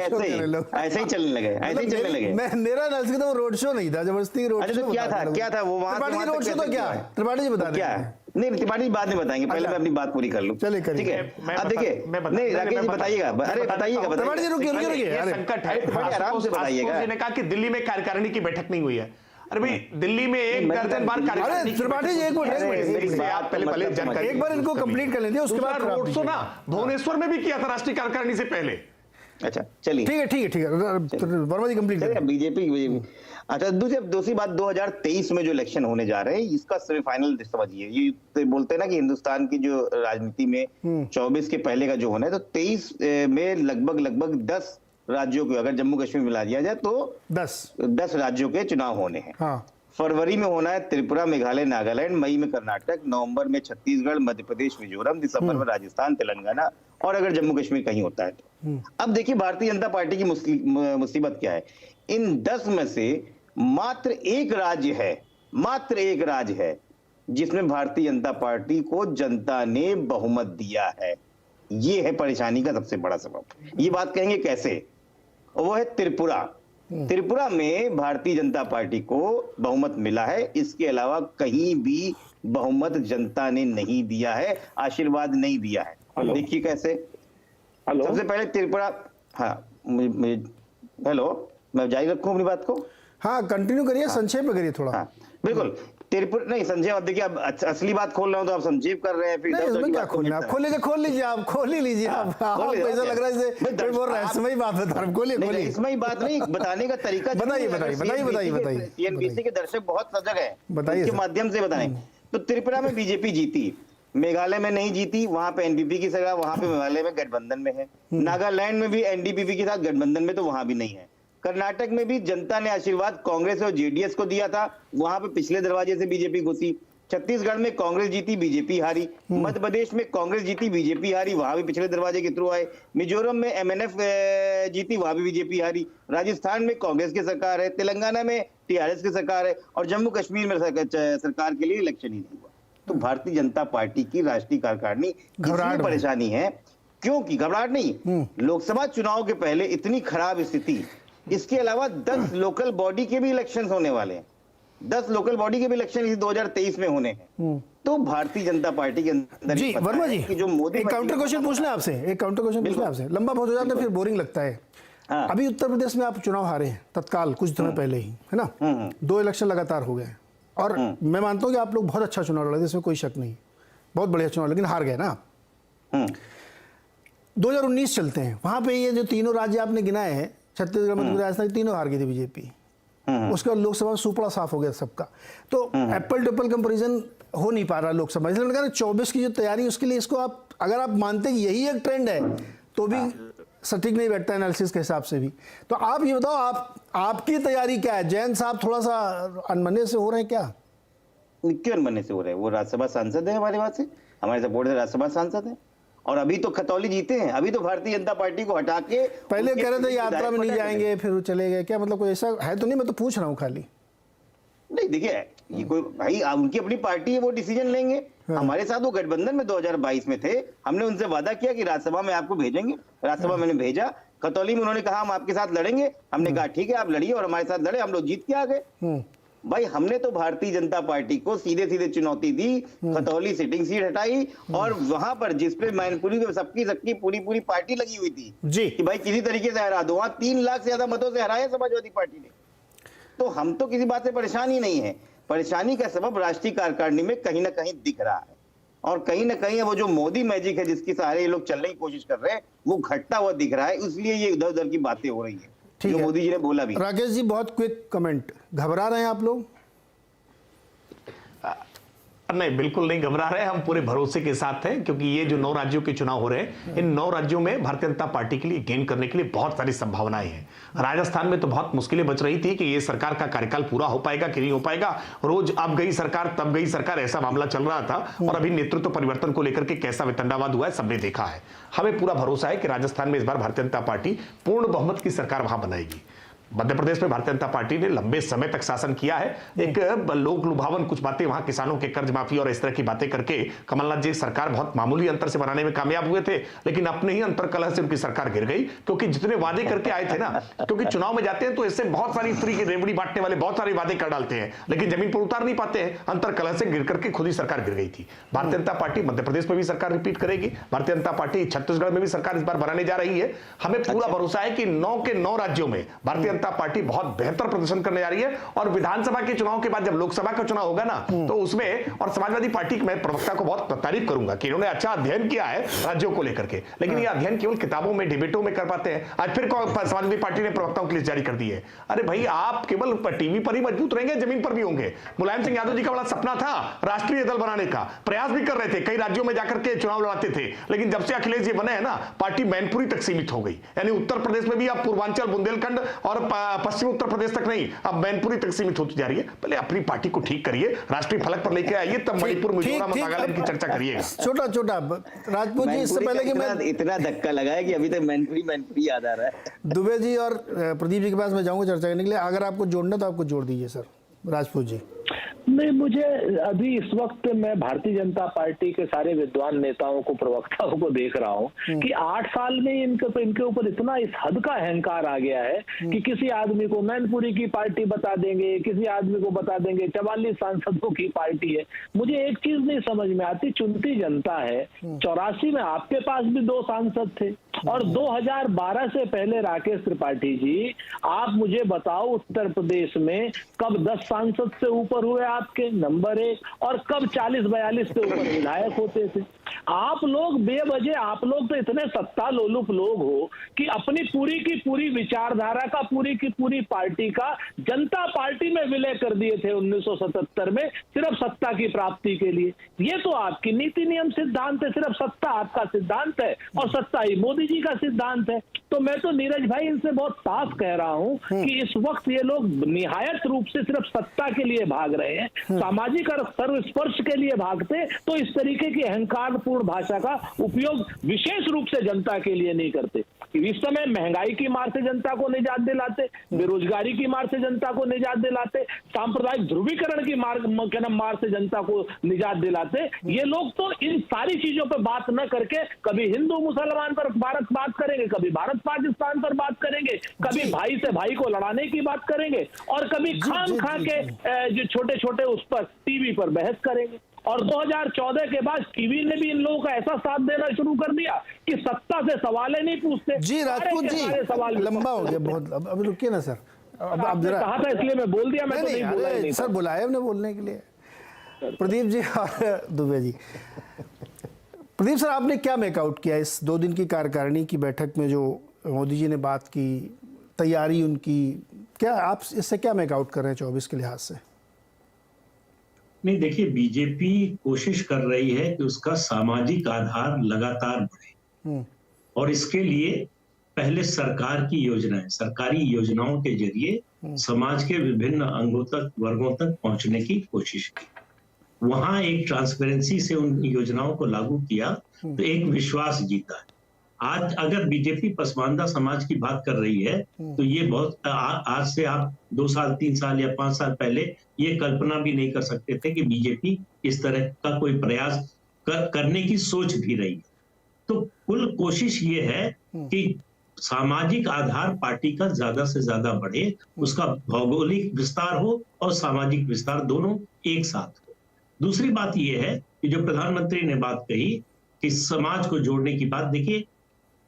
ऐसे ही चलने लगे, ऐसे ही चलने लगे। मेरा नजर तो रोड शो नहीं था, जबरदस्ती रोड शो। तो क्या था वो वहां त्रिपाठी रोड शो तो क्या है? त्रिपाठी जी बता क्या है? नहीं, त्रिपाठी बाद में बताएंगे, पहले मैं अपनी बात पूरी कर लूं। चलिए ठीक है, अब देखिए, नहीं राकेश जी बताइएगा, अरे बताइएगा, त्रिपाठी जी रुकिए, संकट है, आराम से बताइएगा। ने कहा कि दिल्ली में कार्यकारिणी की बैठक नहीं हुई है। अरे भाई, दिल्ली में 1 दर्जन बार अरे त्रिपाठी जी एक मिनट, आप पहले जानकारी, एक बार इनको कंप्लीट कर लेते हैं, उसके बाद रोड शो ना भुवनेश्वर में भी किया था राष्ट्रीय कार्यकारिणी से पहले। अच्छा चलिए, ठीक है, वर्मा जी कंप्लीट करें। बीजेपी। अच्छा, दूसरी बात, 2023 में जो इलेक्शन होने जा रहे हैं, इसका सेमीफाइनल समझिए। ये बोलते हैं ना कि हिंदुस्तान की जो राजनीति में 24 के पहले का जो होना है, तो 23 में लगभग 10 राज्यों को, अगर जम्मू कश्मीर मिला दिया जाए तो 10 राज्यों के चुनाव होने हैं। हाँ। फरवरी में होना है त्रिपुरा, मेघालय, नागालैंड, मई में कर्नाटक, नवंबर में छत्तीसगढ़, मध्य प्रदेश, मिजोरम, दिसंबर में राजस्थान, तेलंगाना, और अगर जम्मू कश्मीर कहीं होता है तो। अब देखिए भारतीय जनता पार्टी की मुसीबत क्या है। इन 10 में से मात्र एक राज्य है जिसमें भारतीय जनता पार्टी को जनता ने बहुमत दिया है। ये है परेशानी का सबसे बड़ा सबब। ये बात कहेंगे कैसे, वो है त्रिपुरा में भारतीय जनता पार्टी को बहुमत मिला है, इसके अलावा कहीं भी बहुमत जनता ने नहीं दिया है, आशीर्वाद नहीं दिया है। देखिए कैसे। सबसे पहले त्रिपुरा, हाँ हेलो, मैं जारी रखूं अपनी बात को? हाँ कंटिन्यू करिए, संक्षेप में करिए थोड़ा। हाँ बिल्कुल, त्रिपुरा नहीं संक्षेप। अब देखिए, अब असली बात खोल रहा हूं तो आप संक्षेप कर रहे हैं, फिर क्या खोलना, आप खोल लीजिए, आप खोल ही लीजिए। आपको ऐसा लग रहा है जैसे बोल रहा है, इसमें बात बता रहा हूं, खोलिए। इसमें बात नहीं, बताने का तरीका बताइए। सीएनबीसी के दर्शक बहुत सजग है, बताइए, इसके माध्यम से बताएं। तो त्रिपुरा में बीजेपी जीती, मेघालय में नहीं जीती, वहां पे एनपीपी की सरकार, वहां पे मेघालय में गठबंधन में है। नागालैंड में भी एनडीपी के साथ गठबंधन में, तो वहां भी नहीं है। कर्नाटक में भी जनता ने आशीर्वाद कांग्रेस और जेडीएस को दिया था, वहां पे पिछले दरवाजे से बीजेपी घुसी। छत्तीसगढ़ में कांग्रेस जीती, बीजेपी हारी। मध्य प्रदेश में कांग्रेस जीती, बीजेपी हारी, वहां भी पिछले दरवाजे के थ्रू आए। मिजोरम में एमएनएफ जीती, वहां भी बीजेपी हारी। राजस्थान में कांग्रेस की सरकार है, तेलंगाना में टीआरएस की सरकार है, और जम्मू कश्मीर में सरकार के लिए इलेक्शन ही नहीं हुआ। तो भारतीय जनता पार्टी की राष्ट्रीय कार्यकारिणी इसलिए परेशानी है क्योंकि घबराहट नहीं, लोकसभा चुनाव के पहले इतनी खराब स्थिति, इसके अलावा 10 लोकल बॉडी के भी इलेक्शंस होने वाले हैं। 10 लोकल बॉडी के भी इलेक्शन इस 2023 में होने हैं। तो भारतीय जनता पार्टी के अंदर जी वर्मा जी, कि जो मोदी, एक काउंटर क्वेश्चन पूछना है आपसे, लंबा बहुत हो जाता है, फिर बोरिंग लगता है। हाँ। अभी उत्तर प्रदेश में आप चुनाव हारे हैं तत्काल, कुछ दिनों पहले ही, है ना? 2 इलेक्शन लगातार हो गए, और मैं मानता हूं कि आप लोग बहुत अच्छा चुनाव लड़े, इसमें कोई शक नहीं, बहुत बढ़िया चुनाव, लेकिन हार गए ना। 2019 चलते हैं, वहां पे ये जो तीनों राज्य आपने गिनाए हैं, छत्तीसगढ़, मध्य प्रदेश, राजस्थान, तीनों हार गई थी बीजेपी। उसके बाद लोकसभा में सुपड़ा साफ हो गया सबका। तो एप्पल टू एप्पल कंपेरिजन हो नहीं पा रहा लोकसभा, इसलिए मैंने कहा 24 की जो तैयारी, उसके लिए इसको आप, अगर आप मानते हैं कि यही एक ट्रेंड है, तो भी सटीक नहीं बैठता एनालिसिस के हिसाब से भी। तो आप ये बताओ, आपकी तैयारी क्या है? जैन साहब थोड़ा सा अनमने से हो रहे हैं क्या? क्यों अनमने से हो रहे हैं? वो राज्यसभा सांसद है, हमारे पास से, हमारे सपोर्ट से राज्यसभा सांसद है, और अभी तो खतौली जीते हैं। अभी तो भारतीय जनता पार्टी को हटा के पहले कह रहे थे यात्रा में नहीं जाएंगे, फिर चले गए, क्या मतलब कोई ऐसा है तो नहीं? मैं तो पूछ रहा हूँ खाली। नहीं देखिए, ये कोई भाई, उनकी अपनी पार्टी है, वो डिसीजन लेंगे। हमारे साथ वो गठबंधन में 2022 में थे, हमने उनसे वादा किया कि राज्यसभा में आपको भेजेंगे, राज्यसभा मैंने भेजा। खतौली में उन्होंने कहा हम आपके साथ लड़ेंगे, हमने कहा ठीक है आप लड़िए, और हमारे साथ लड़े, हम लोग जीत के आ गए। भाई हमने तो भारतीय जनता पार्टी को सीधे सीधे चुनौती दी, खतौली सिटिंग सीट हटाई, और वहां पर जिसपे मैनपुरी सबकी पूरी पार्टी लगी हुई थी जी कि भाई किसी तरीके से हरा दो, वहां 3 लाख से ज्यादा मतों से हराया समाजवादी पार्टी ने। तो हम तो किसी बात से परेशान ही नहीं है। परेशानी का सबब राष्ट्रीय कार्यकारिणी में कहीं ना कहीं दिख रहा है, और कहीं ना कहीं वो जो मोदी मैजिक है जिसके सहारे ये लोग चलने की कोशिश कर रहे हैं, वो घटता हुआ दिख रहा है। इसलिए ये इधर उधर की बातें हो रही है जो मोदी जी ने बोला भी। राकेश जी बहुत क्विक कमेंट, घबरा रहे हैं आप लोग? नहीं, बिल्कुल नहीं घबरा रहे, हम पूरे भरोसे के साथ हैं, क्योंकि ये जो 9 राज्यों के चुनाव हो रहे हैं, इन 9 राज्यों में भारतीय जनता पार्टी के लिए गेन करने के लिए बहुत सारी संभावनाएं हैं। राजस्थान में तो बहुत मुश्किलें बच रही थी कि ये सरकार का कार्यकाल पूरा हो पाएगा कि नहीं हो पाएगा, रोज अब गई सरकार तब गई सरकार, ऐसा मामला चल रहा था। और अभी नेतृत्व परिवर्तन को लेकर के कैसा वितंडावाद हुआ है सबने देखा है। हमें पूरा भरोसा है कि राजस्थान में इस बार भारतीय जनता पार्टी पूर्ण बहुमत की सरकार वहां बनाएगी। मध्य प्रदेश में भारतीय जनता पार्टी ने लंबे समय तक शासन किया है। एक लोक लुभावन कुछ बातें वहां किसानों के कर्ज माफी और इस तरह की बातें करके कमलनाथ जी सरकार बहुत मामूली अंतर से बनाने में कामयाब हुए थे, लेकिन अपने ही अंतर कलह से उनकी सरकार गिर गई, क्योंकि जितने वादे करके आए थे ना, क्योंकि चुनाव में जाते हैं तो इससे बहुत सारी फ्री की रेवड़ी बांटने वाले बहुत सारे वादे कर डालते हैं, लेकिन जमीन पर उतार नहीं पाते हैं। अंतर कलह से गिर करके खुद ही सरकार गिर गई थी। भारतीय जनता पार्टी मध्य प्रदेश में भी सरकार रिपीट करेगी, भारतीय जनता पार्टी छत्तीसगढ़ में भी सरकार इस बार बनाने जा रही है। हमें पूरा भरोसा है कि 9 के 9 राज्यों में भारतीय जनता पार्टी बहुत बेहतर प्रदर्शन करने जा रही है। और विधानसभा के चुनाव के बाद जब लोकसभा का चुनाव होगा ना, तो उसमें और समाजवादी पार्टी के मैं प्रवक्ता को बहुत तारीफ करूंगा कि इन्होंने अच्छा अध्ययन किया है राज्यों को लेकर के, लेकिन ये अध्ययन केवल किताबों में डिबेटों में कर पाते हैं। आज फिर समाजवादी पार्टी ने प्रवक्ताओं की लिस्ट जारी कर दी है। अरे भाई, आप केवल टीवी पर ही मजबूत रहेंगे, जमीन पर भी होंगे। मुलायम सिंह यादव जी का बड़ा सपना था राष्ट्रीय दल बनाने का, प्रयास भी कर रहे थे, कई राज्यों में जाकर के चुनाव लड़ाते थे, लेकिन जब से अखिलेश जी बने हैं ना, पार्टी मैनपुरी तक सीमित हो गई। यानी उत्तर प्रदेश में भी अब पूर्वांचल, बुंदेलखंड और पश्चिमी उत्तर प्रदेश तक नहीं, अब मैनपुरी तक सीमित होती जा रही है। पहले अपनी पार्टी को ठीक करिए, राष्ट्रीय फलक पर लेके आइए, तब मणिपुर, मिजोरम और नागालैंड की चर्चा करिए। छोटा छोटा राजपूत जी, इससे पहले कि मैं इतना धक्का लगा है कि अभी तक मैनपुरी याद आ रहा है। दुबे जी और प्रदीप जी के पास मैं जाऊंगा चर्चा करने के लिए। अगर आपको जोड़ना तो आपको जोड़ दीजिए सर। राजपूत जी। नहीं, मुझे अभी इस वक्त मैं भारतीय जनता पार्टी के सारे विद्वान नेताओं को, प्रवक्ताओं को देख रहा हूं कि 8 साल में इनके ऊपर इतना इस हद का अहंकार आ गया है कि किसी आदमी को मैनपुरी की पार्टी बता देंगे, किसी आदमी को बता देंगे 44 सांसदों की पार्टी है। मुझे एक चीज नहीं समझ में आती, चुनती जनता है। 84 में आपके पास भी 2 सांसद थे, और 2012 से पहले राकेश त्रिपाठी जी, आप मुझे बताओ उत्तर प्रदेश में कब 10 सांसद से ऊपर हुए आपके, नंबर 1, और कब 40-42 से ऊपर विधायक होते थे। आप लोग बेवजह, आप लोग तो इतने सत्ता लोलुप लोग हो कि अपनी पूरी की पूरी विचारधारा का, पूरी की पूरी पार्टी का जनता पार्टी में विलय कर दिए थे 1977 में, सिर्फ सत्ता की प्राप्ति के लिए। ये तो आपकी नीति नियम सिद्धांत है, सिर्फ सत्ता आपका सिद्धांत है, और सत्ता ही मोदी जी का सिद्धांत है। तो मैं तो नीरज भाई इनसे बहुत साफ कह रहा हूं कि इस वक्त ये लोग निहायत रूप से सिर्फ सत्ता के लिए भाग रहे हैं। सामाजिक और सर्वस्पर्श के लिए भागते तो इस तरीके की अहंकारपूर्ण भाषा का उपयोग विशेष रूप से जनता के लिए नहीं करते। इस समय महंगाई की मार से जनता को निजात दिलाते, बेरोजगारी की मार से जनता को निजात दिलाते, सांप्रदायिक ध्रुवीकरण की मार से जनता को निजात दिलाते। ये लोग तो इन सारी चीजों पर बात न करके कभी हिंदू मुसलमान पर बात करेंगे, कभी भारत पाकिस्तान पर बात करेंगे, कभी भाई से भाई को लड़ाने की बात करेंगे, और कभी खाम खा के जो छोटे छोटे उस पर टीवी पर बहस करेंगे। और 2014 के बाद टीवी ने भी इन लोगों का ऐसा साथ देना शुरू कर दिया कि सत्ता से सवाल नहीं पूछते। जी राजपूत जी, लंबा हो गया बहुत, अब रुकिए ना सर। अब जरा कहा था इसलिए मैं बोल दिया, मैं तो नहीं बोला नहीं सर, बुलाया हमने बोलने के लिए। प्रदीप जी और दुबे जी। प्रदीप सर, आपने क्या मेकआउट किया इस 2 दिन की कार्यकारिणी की बैठक में, जो मोदी जी ने बात की, तैयारी उनकी, क्या आप इससे क्या मेकआउट कर रहे हैं 24 के लिहाज से? नहीं, देखिए, बीजेपी कोशिश कर रही है कि उसका सामाजिक आधार लगातार बढ़े, और इसके लिए पहले सरकार की योजनाएं, सरकारी योजनाओं के जरिए समाज के विभिन्न अंगों तक, वर्गों तक पहुंचने की कोशिश की। वहां एक ट्रांसपेरेंसी से उन योजनाओं को लागू किया तो एक विश्वास जीता है। आज अगर बीजेपी पसमानदा समाज की बात कर रही है तो ये बहुत आज से आप 2 साल, 3 साल या 5 साल पहले ये कल्पना भी नहीं कर सकते थे कि बीजेपी इस तरह का कोई प्रयास करने की सोच भी रही है। तो कुल कोशिश ये है कि सामाजिक आधार पार्टी का ज्यादा से ज्यादा बढ़े, उसका भौगोलिक विस्तार हो और सामाजिक विस्तार दोनों एक साथ हो। दूसरी बात यह है कि जो प्रधानमंत्री ने बात कही कि समाज को जोड़ने की बात, देखिए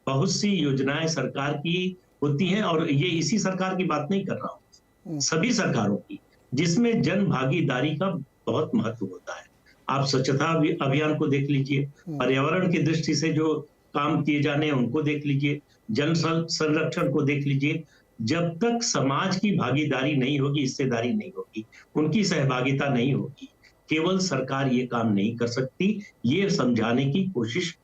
बहुत सी योजनाएं सरकार की होती हैं, और ये इसी सरकार की बात नहीं कर रहा हूं, सभी सरकारों की, जिसमें जन भागीदारी का बहुत महत्व होता है। आप स्वच्छता अभियान को देख लीजिए, पर्यावरण की दृष्टि से जो काम किए जाने हैं उनको देख लीजिए, जल संरक्षण को देख लीजिए। जब तक समाज की भागीदारी नहीं होगी, हिस्सेदारी नहीं होगी, उनकी सहभागिता नहीं होगी, केवल सरकार ये काम नहीं कर सकती, ये समझाने की कोशिश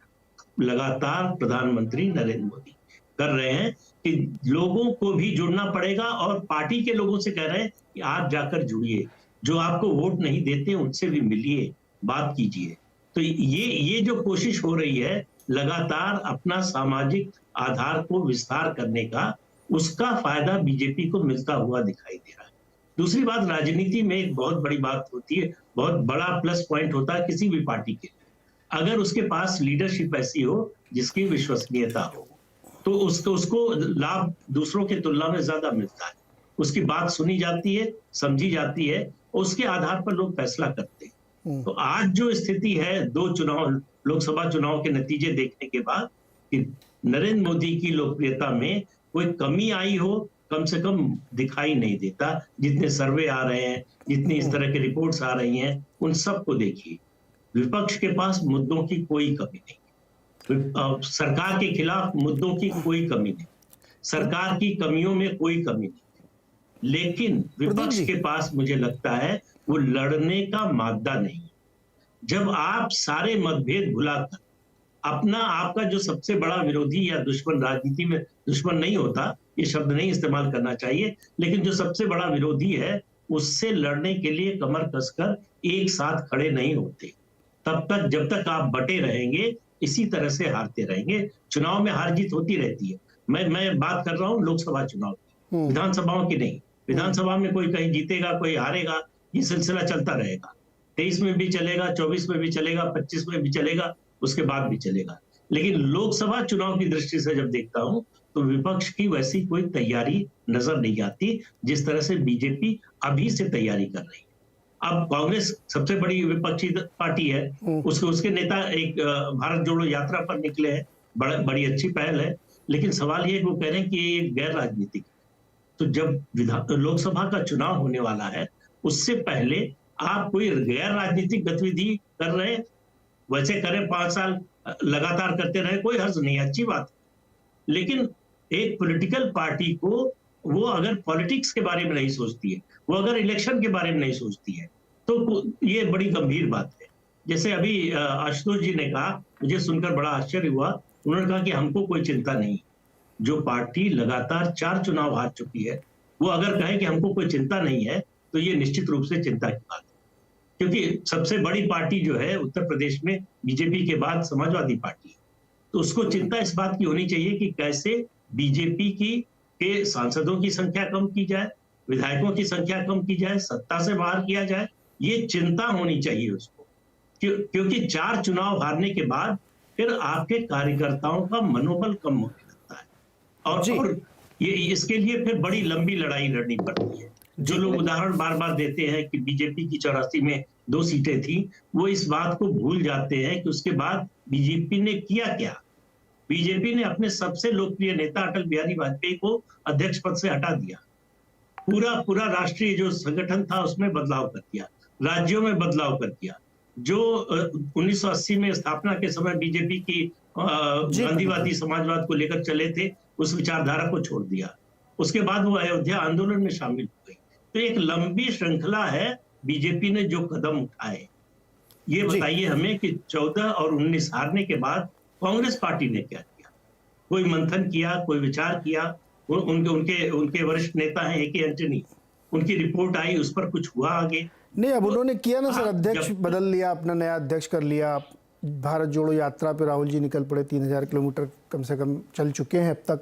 लगातार प्रधानमंत्री नरेंद्र मोदी कर रहे हैं कि लोगों को भी जुड़ना पड़ेगा, और पार्टी के लोगों से कह रहे हैं कि आप जाकर जुड़िए, जो आपको वोट नहीं देते उनसे भी मिलिए, बात कीजिए। तो ये जो कोशिश हो रही है लगातार अपना सामाजिक आधार को विस्तार करने का, उसका फायदा बीजेपी को मिलता हुआ दिखाई दे रहा है। दूसरी बात, राजनीति में एक बहुत बड़ी बात होती है, बहुत बड़ा प्लस पॉइंट होता है किसी भी पार्टी के, अगर उसके पास लीडरशिप ऐसी हो जिसकी विश्वसनीयता हो, तो उसको लाभ दूसरों की तुलना में ज्यादा मिलता है, उसकी बात सुनी जाती है, समझी जाती है, उसके आधार पर लोग फैसला करते हैं। तो आज जो स्थिति है, 2 चुनाव, लोकसभा चुनाव के नतीजे देखने के बाद, कि नरेंद्र मोदी की लोकप्रियता में कोई कमी आई हो, कम से कम दिखाई नहीं देता। जितने सर्वे आ रहे हैं, जितनी इस तरह की रिपोर्ट्स आ रही हैं, उन सबको देखिए, विपक्ष के पास मुद्दों की कोई कमी नहीं, सरकार के खिलाफ मुद्दों की कोई कमी नहीं, सरकार की कमियों में कोई कमी नहीं, लेकिन विपक्ष के पास मुझे लगता है वो लड़ने का मादा नहीं। जब आप सारे मतभेद भुलाकर आपका जो सबसे बड़ा विरोधी या दुश्मन, राजनीति में दुश्मन नहीं होता, ये शब्द नहीं इस्तेमाल करना चाहिए, लेकिन जो सबसे बड़ा विरोधी है, उससे लड़ने के लिए कमर कसकर एक साथ खड़े नहीं होते, तब तक जब तक आप बटे रहेंगे, इसी तरह से हारते रहेंगे। चुनाव में हार जीत होती रहती है। मैं बात कर रहा हूँ लोकसभा चुनाव की, विधानसभाओं की नहीं। विधानसभा में कोई कहीं जीतेगा, कोई हारेगा, ये सिलसिला चलता रहेगा। 23 में भी चलेगा, 24 में भी चलेगा, 25 में भी चलेगा, उसके बाद भी चलेगा। लेकिन लोकसभा चुनाव की दृष्टि से जब देखता हूं, तो विपक्ष की वैसी कोई तैयारी नजर नहीं आती, जिस तरह से बीजेपी अभी से तैयारी कर रही है। अब कांग्रेस सबसे बड़ी विपक्षी पार्टी है, उसके नेता एक भारत जोड़ो यात्रा पर निकले हैं, बड़ी अच्छी पहल है, लेकिन सवाल ये वो कह रहे हैं कि ये गैर राजनीतिक। तो जब लोकसभा का चुनाव होने वाला है, उससे पहले आप कोई गैर राजनीतिक गतिविधि कर रहे हैं, वैसे करें, 5 साल लगातार करते रहे, कोई हर्ज नहीं, अच्छी बात। लेकिन एक पॉलिटिकल पार्टी को, वो अगर पॉलिटिक्स के बारे में नहीं सोचती है, वो अगर इलेक्शन के बारे में नहीं सोचती है, तो ये बड़ी गंभीर बात है। जैसे अभी आशुतोष जी ने कहा, मुझे सुनकर बड़ा आश्चर्य हुआ, उन्होंने कहा कि हमको कोई चिंता नहीं। जो पार्टी लगातार 4 चुनाव हार चुकी है, वो अगर कहे कि हमको कोई चिंता नहीं है, तो ये निश्चित रूप से चिंता की बात है। क्योंकि सबसे बड़ी पार्टी जो है उत्तर प्रदेश में, बीजेपी के बाद समाजवादी पार्टी, तो उसको चिंता इस बात की होनी चाहिए कि कैसे बीजेपी के सांसदों की संख्या कम की जाए, विधायकों की संख्या कम की जाए, सत्ता से बाहर किया जाए, ये चिंता होनी चाहिए उसको। क्योंकि 4 चुनाव हारने के बाद फिर आपके कार्यकर्ताओं का मनोबल कम होने लगता है, और ये इसके लिए फिर बड़ी लंबी लड़ाई लड़नी पड़ती है। जो लोग उदाहरण बार बार देते हैं कि बीजेपी की 84 में 2 सीटें थी, वो इस बात को भूल जाते हैं कि उसके बाद बीजेपी ने किया क्या। बीजेपी ने अपने सबसे लोकप्रिय नेता अटल बिहारी वाजपेयी को अध्यक्ष पद से हटा दिया, पूरा राष्ट्रीय जो संगठन था उसमें बदलाव कर दिया, राज्यों में बदलाव कर दिया। जो 1980 में स्थापना के समय बीजेपी की गांधीवादी समाजवाद को लेकर चले थे, उस विचारधारा को छोड़ दिया। उसके बाद वो अयोध्या आंदोलन में शामिल हो गई। तो एक लंबी श्रृंखला है बीजेपी ने जो कदम उठाए। ये बताइए हमें कि 14 और 19 हारने के बाद कांग्रेस पार्टी ने क्या किया? कोई मंथन किया, कोई विचार किया? उनके वरिष्ठ नेता हैं ए.के. एंटनी, उनकी रिपोर्ट आई, उस पर कुछ हुआ आगे? नहीं, अब उन्होंने किया ना सर, अध्यक्ष बदल लिया, अपना नया अध्यक्ष कर लिया। भारत जोड़ो यात्रा पे राहुल जी निकल पड़े, 3000 किलोमीटर कम से कम चल चुके हैं अब तक,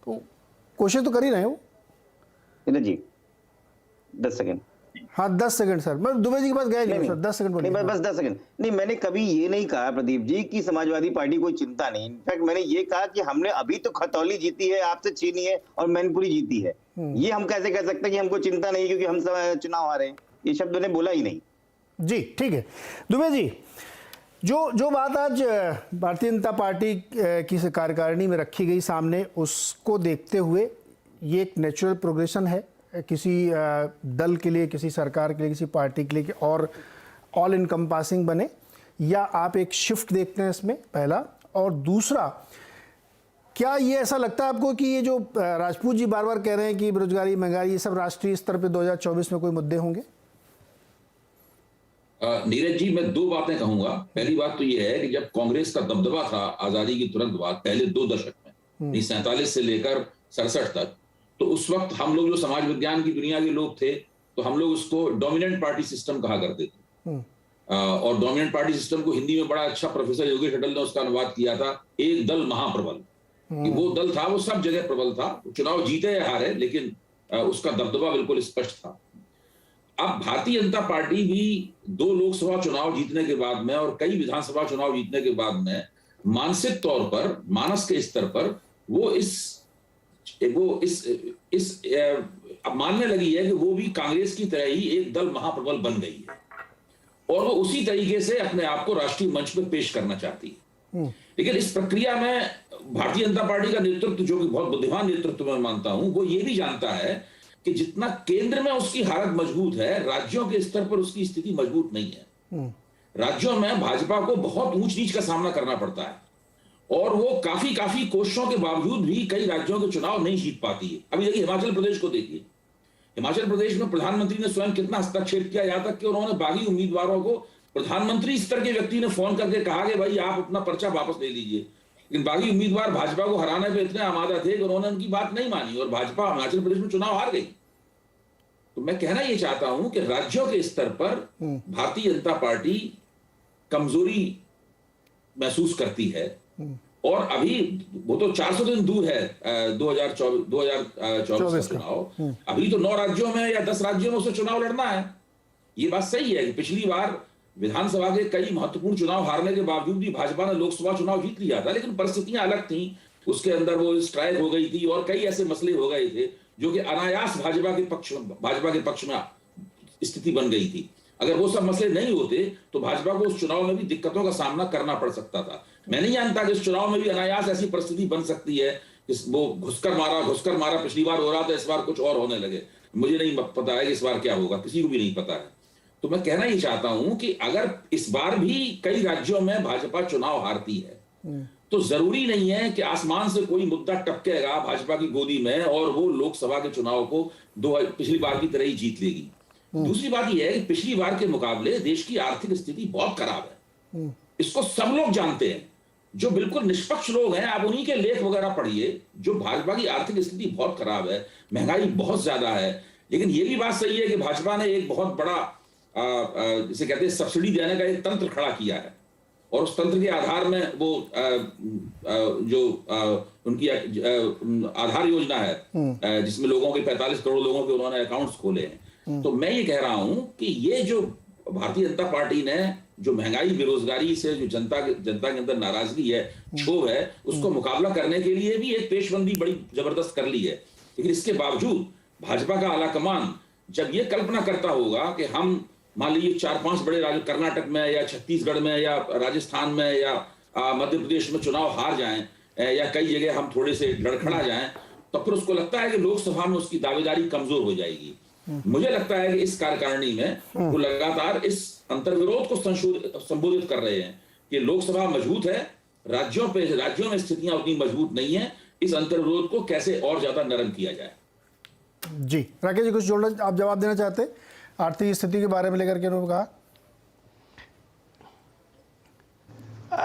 तो कोशिश तो कर ही रहे हो जी। 10 सेकंड। हाँ 10 सेकंड सर, मैं दुबे जी के पास गया नहीं सर, 10 सेकंड बोलिए। बस 10 सेकंड। नहीं, मैंने कभी ये नहीं कहा प्रदीप जी कि समाजवादी पार्टी कोई चिंता नहीं। इनफैक्ट मैंने ये कहा कि हमने अभी तो खतौली जीती है, आपसे छीनी है, और मैनपुरी जीती है। ये हम कैसे कह सकते हैं कि हमको चिंता नहीं क्योंकि हम चुनाव हारे हैं? ये शब्द मैंने बोला ही नहीं जी। ठीक है दुबे जी, जो बात आज भारतीय जनता पार्टी की कार्यकारिणी में रखी गई सामने, उसको देखते हुए ये एक नेचुरल प्रोग्रेशन है किसी दल के लिए, किसी सरकार के लिए, किसी पार्टी के लिए, कि और ऑल इनकम्पासिंग बने, या आप एक शिफ्ट देखते हैं इसमें, पहला? और दूसरा, क्या ये ऐसा लगता है आपको कि ये जो राजपूत जी बार बार कह रहे हैं कि बेरोजगारी, महंगाई, ये सब राष्ट्रीय स्तर पे 2024 में कोई मुद्दे होंगे? नीरज जी, मैं दो बातें कहूंगा। पहली बात तो यह है कि जब कांग्रेस का दबदबा था आजादी की तुरंत बाद पहले 2 दशक में, 1947 से लेकर 67 तक, तो उस वक्त हम लोग जो समाज विज्ञान की दुनिया के लोग थे, तो हम लोग उसको डोमिनेंट पार्टी सिस्टम कहा करते थे। और डोमिनेंट पार्टी सिस्टम को हिंदी में बड़ा अच्छा प्रोफेसर योगेश अटल ने उसका अनुवाद किया था, एक दल महाप्रबल। कि वो दल था, वो सब जगह प्रबल था, चुनाव जीते या हारे, लेकिन उसका दबदबा बिल्कुल स्पष्ट था। अब भारतीय जनता पार्टी भी 2 लोकसभा चुनाव जीतने के बाद में और कई विधानसभा चुनाव जीतने के बाद में मानसिक तौर पर, मानस के स्तर पर वो इस अब मानने लगी है कि वो भी कांग्रेस की तरह ही एक दल महाप्रबल बन गई है और वो उसी तरीके से अपने आप को राष्ट्रीय मंच पर पेश करना चाहती है। लेकिन इस प्रक्रिया में भारतीय जनता पार्टी का नेतृत्व, जो कि बहुत बुद्धिमान नेतृत्व मैं मानता हूं, वो ये भी जानता है कि जितना केंद्र में उसकी हालत मजबूत है, राज्यों के स्तर पर उसकी स्थिति मजबूत नहीं है। राज्यों में भाजपा को बहुत ऊंच नीच का सामना करना पड़ता है और वो काफी कोशिशों के बावजूद भी कई राज्यों के चुनाव नहीं जीत पाती है। अभी देखिए हिमाचल प्रदेश को देखिए, हिमाचल प्रदेश में प्रधानमंत्री ने स्वयं कितना हस्तक्षेप किया, यहां तक कि उन्होंने बागी उम्मीदवारों को, प्रधानमंत्री स्तर के व्यक्ति ने फोन करके कहा कि भाई आप अपना पर्चा वापस ले लीजिए। लेकिन बागी उम्मीदवार भाजपा को हराने पे इतने आमादा थे कि उन्होंने उनकी बात नहीं मानी और भाजपा हिमाचल प्रदेश में चुनाव हार गई। तो मैं कहना यह चाहता हूं कि राज्यों के स्तर पर भारतीय जनता पार्टी कमजोरी महसूस करती है और अभी वो तो 400 दिन दूर है 2024 का चुनाव। अभी तो 9 राज्यों में या 10 राज्यों में उसे चुनाव लड़ना है। ये बात सही है कि पिछली बार विधानसभा के कई महत्वपूर्ण चुनाव हारने के बावजूद भी भाजपा ने लोकसभा चुनाव जीत लिया था, लेकिन परिस्थितियां अलग थी। उसके अंदर वो स्ट्राइक हो गई थी और कई ऐसे मसले हो गए थे जो कि अनायास भाजपा के पक्ष में स्थिति बन गई थी। अगर वो सब मसले नहीं होते तो भाजपा को उस चुनाव में भी दिक्कतों का सामना करना पड़ सकता था। मैं नहीं जानता कि इस चुनाव में भी अनायास ऐसी परिस्थिति बन सकती है कि वो घुसकर मारा पिछली बार हो रहा था, इस बार कुछ और होने लगे। मुझे नहीं पता है कि इस बार क्या होगा, किसी को भी नहीं पता है। तो मैं कहना ये चाहता हूं कि अगर इस बार भी कई राज्यों में भाजपा चुनाव हारती है तो जरूरी नहीं है कि आसमान से कोई मुद्दा टपकेगा भाजपा की गोदी में और वो लोकसभा के चुनाव को पिछली बार की तरह ही जीत लेगी। दूसरी बात यह है कि पिछली बार के मुकाबले देश की आर्थिक स्थिति बहुत खराब है। इसको सब लोग जानते हैं, जो बिल्कुल निष्पक्ष लोग हैं। आप उन्हीं के लेख वगैरह पढ़िए, जो भाजपा की आर्थिक स्थिति बहुत खराब है, महंगाई बहुत ज्यादा है। लेकिन यह भी बात सही है कि भाजपा ने एक बहुत बड़ा जिसे कहते हैं सब्सिडी देने का एक तंत्र खड़ा किया है और उस तंत्र के आधार में वो जो उनकी आधार योजना है जिसमें लोगों के 45 करोड़ लोगों के उन्होंने अकाउंट्स खोले हैं। तो मैं ये कह रहा हूं कि ये जो भारतीय जनता पार्टी ने जो महंगाई, बेरोजगारी से जो जनता के अंदर नाराजगी है, क्षोभ है, उसको मुकाबला करने के लिए भी एक पेशबंदी बड़ी जबरदस्त कर ली है। लेकिन इसके बावजूद भाजपा का आलाकमान जब ये कल्पना करता होगा कि हम मान लीजिए 4-5 बड़े राज्य कर्नाटक में या छत्तीसगढ़ में या राजस्थान में या मध्य प्रदेश में चुनाव हार जाएं या कई जगह हम थोड़े से लड़खड़ा जाएं, तो फिर उसको लगता है कि लोकसभा में उसकी दावेदारी कमजोर हो जाएगी। मुझे लगता है कि इस कार्यकारिणी में वो लगातार इस अंतर्विरोध को संबोधित कर रहे हैं कि लोकसभा मजबूत है, राज्यों में स्थितियां उतनी मजबूत नहीं है, इस अंतर्विरोध को कैसे और ज्यादा नरम किया जाए। जी राकेश जी, कुछ जोड़ना, आप जवाब देना चाहते हैं आर्थिक स्थिति के बारे में लेकर के उन्होंने कहा?